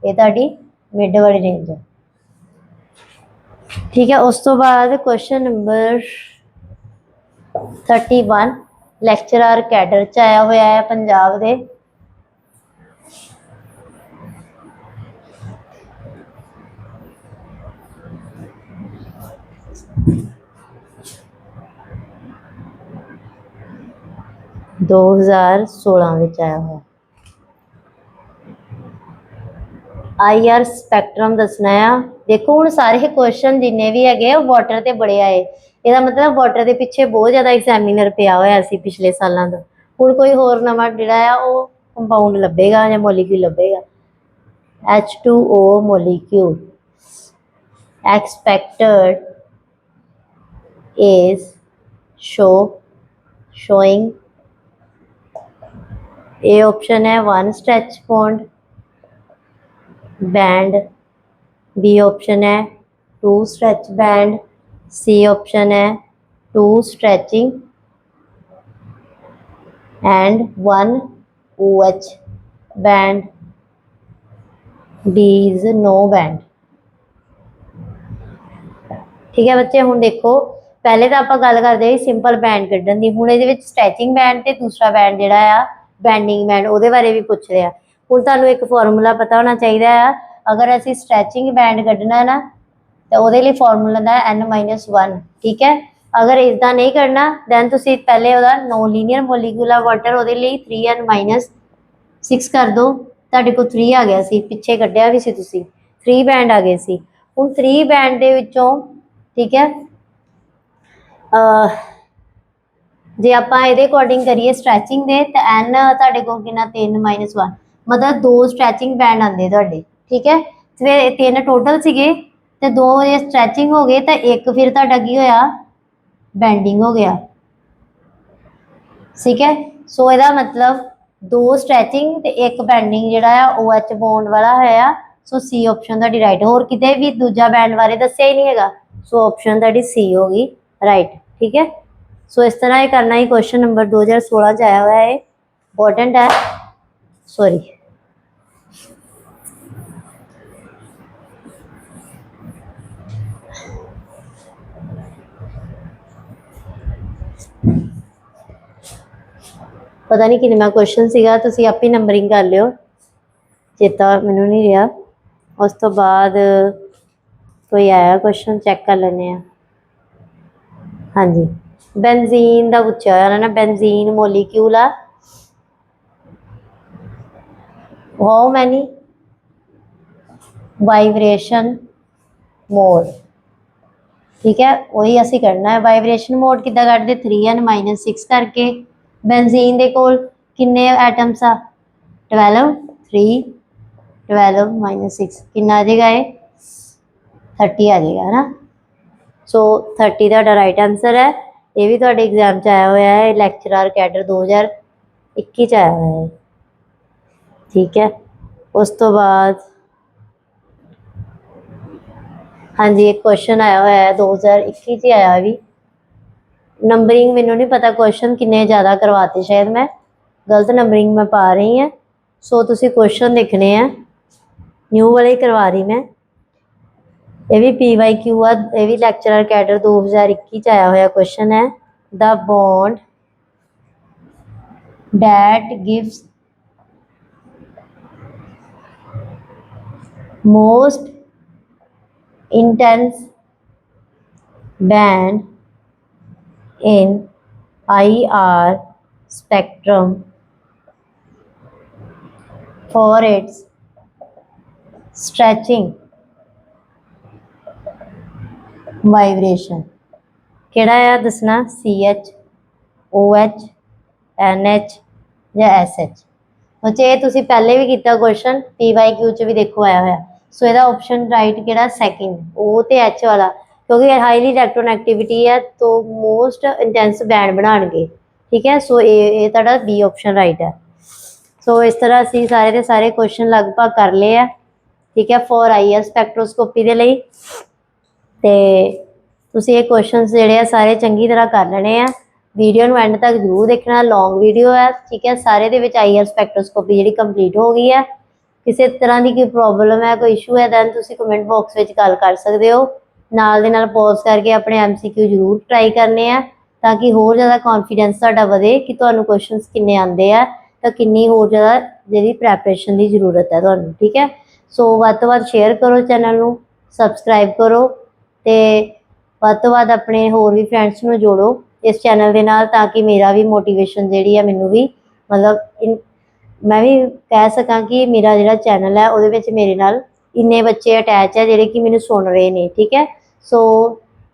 A: ये तुहाडी मिड वाली रेंज है। ठीक है, उस तो बाद क्वेश्चन नंबर 31 लैक्चरर कैडर च आया हुआ है पंजाब दे। दो 2016 आया हुआ। IR स्पैक्ट्रम दसना है। देखो हुण सारे क्वेश्चन जिन्ने भी है वाटर ते बड़े आए। ਇਹਦਾ मतलब वाटर के पिछे बहुत ज़्यादा एग्जामिनर पिया होया सी पिछले सालों का। हुण कोई होर नवां जिहड़ा आ वो कंपाउंड लभेगा या मोलीक्यूल लभेगा। H2O molecule expected is showing A option है 1 stretch bond band, B option है 2 स्ट्रेच बैंड, सी ऑप्शन है 2 stretching and 1 OH band, D is no band. ठीक है बच्चे, हुण देखो पहले तो आप गल करते सिंपल बैंड कढ़न की। हुण इहदे विच स्ट्रैचिंग बैंड ते दूसरा बैंड जिहड़ा आ बैंडिंग बैंड ਉਹਦੇ बारे भी पूछ रहे हैं। हुण तुहानूं एक फॉर्मूला पता होना चाहिए है। अगर असीं स्ट्रैचिंग बैंड कढ़ना है ना तो ਉਹਦੇ लिए फॉर्मूला है n-1। ठीक है, अगर इसदा नहीं करना दैन तुसीं पहले ਉਹਦਾ नॉन लीनियर मोलीक्यूल वाटर ਉਹਦੇ लिए 3n-6 कर दो, तुहाडे कोल 3 आ गया सी, पिछे कढ़िया भी सी तुसीं 3 बैंड आ गए सी। हुण 3 बैंड दे विचों ठीक है जे आप ये अकॉर्डिंग करिए स्ट्रैचिंग दे तो एन तुहाडे कोल कितना 3-1 मतलब 2 स्ट्रैचिंग बैंड आते तुहाडे। ठीक है, फिर 3 टोटल सीगे तो 2 ये स्ट्रैचिंग हो गए तो एक फिर तुहाडा की होया बैंडिंग हो गया। ठीक है, सो इसका मतलब 2 स्ट्रैचिंग तो एक बैंडिंग जिहड़ा आ OH बॉन्ड वाला है। सो सी ऑप्शन तुहाडी राइट। होर किते भी दूजा बैंड बारे दस्सिया ही नहीं हैगा। सो ऑप्शन तुहाडी सी होगी राइट। ठीक है, सो इस तरह ही करना ही। क्वेश्चन नंबर 2016 आया हुआ है, इंपॉर्टेंट है। सॉरी पता नहीं किन्ना क्वेश्चन सीगा, तुसीं आप ही नंबरिंग कर लियो, चेता मैनूं नहीं रहा। उस तो बाद कोई आया क्वेश्चन चेक कर लेने हैं। हाँ जी, बेंजीन का पूछा हुआ ना, बेंजीन मोलिक्यूल आ हाउ मैनी वाइब्रेशन मोड। ठीक है, वही असी करना है। वाइब्रेशन मोड किदा कढ़दे 3n-6 करके। बेंजीन दे कोल किन्ने एटम्स आ 12 3 12-6 कितना आ जाएगा ये 30 आ जाएगा है ना। सो 30 ਤੁਹਾਡਾ राइट आंसर है। ये भी ਤੁਹਾਡੇ एग्जाम च आया हुआ है, लैक्चरर कैडर 2021 च आया हुआ है। ठीक है, उस तो बाद हाँ जी एक क्वेश्चन आया हुआ है 2021 च आया भी। नंबरिंग मैनू नहीं पता क्वेश्चन किन्ने ज़्यादा करवाते, शायद मैं गलत नंबरिंग में पा रही हैं। सो तुसी क्वेश्चन देखने हैं, न्यू वाले ही करवा रही मैं। ये भी PYQ आ, ये भी लैक्चरर कैडर 2021 आया हुआ क्वेश्चन है। The bond that gives most intense band in IR spectrum for its stretching vibration केड़ा है दसना CH OH NH या SH। बच्चे ये तुसी पहले भी किया क्वेश्चन PYQ च भी देखो आया हुआ। सो यदा ऑप्शन राइट केड़ा सेकंड O ते H वाला, क्योंकि हाईली इलेक्ट्रोनेगेटिविटी है तो मोस्ट इंटेंस बैंड बनाएंगे। ठीक है, सो ये तुहाडा बी ऑप्शन राइट है। सो इस तरह असी सारे के सारे क्वेश्चन लगभग कर लिए है। ठीक है, फॉर IR स्पैक्ट्रोस्कोपी के लिए ते तुसी ये क्वेश्चन जिहड़े आ सारे चंगी तरह कर लेने हैं। वीडियो नूं एंड तक जरूर देखना, लॉन्ग वीडियो है। ठीक है, सारे दे विच IR स्पैक्ट्रोस्कोपी जिहड़ी कंप्लीट हो गई है। किसी तरह की कोई प्रॉब्लम है, कोई इशू है, दैन तुसी कमेंट बॉक्स में गल कर सकते हो। नाल दे नाल पॉज करके अपने MCQ जरूर ट्राई करने हैं, ताकि होर ज़्यादा कॉन्फिडेंस तुहाडा वधे कि तुहानूं क्वेश्चनस किन्ने आंदे आ तो किन्नी होर ज़्यादा जिहदी प्रैपरेशन की जरूरत है तुहानूं। ठीक है, सो वध तो वध शेयर करो, चैनल नूं सबसक्राइब करो ते वध तो वध अपने होर भी फ्रेंड्स नूं जोड़ो इस चैनल के नाल, ताकि मेरा भी मोटिवेशन जी है मैनू भी मतलब मैं भी कह सकां कि मेरा जो चैनल है वो मेरे नाल इन्ने बच्चे अटैच है जिहड़े कि मैनू सुन रहे हैं। ठीक है, सो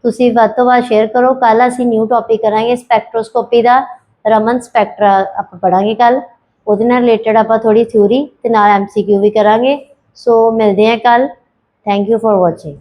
A: तुसी वध तो वध शेयर करो। कल असीं न्यू टॉपिक करांगे स्पैक्ट्रोस्कोपी का, रमन स्पैक्ट्रा आपां पढ़ांगे कल, उहदे नाल रिलेटेड आपां थोड़ी थ्योरी ते नाल MCQ भी करांगे। सो मिलते हैं कल। Thank you for watching.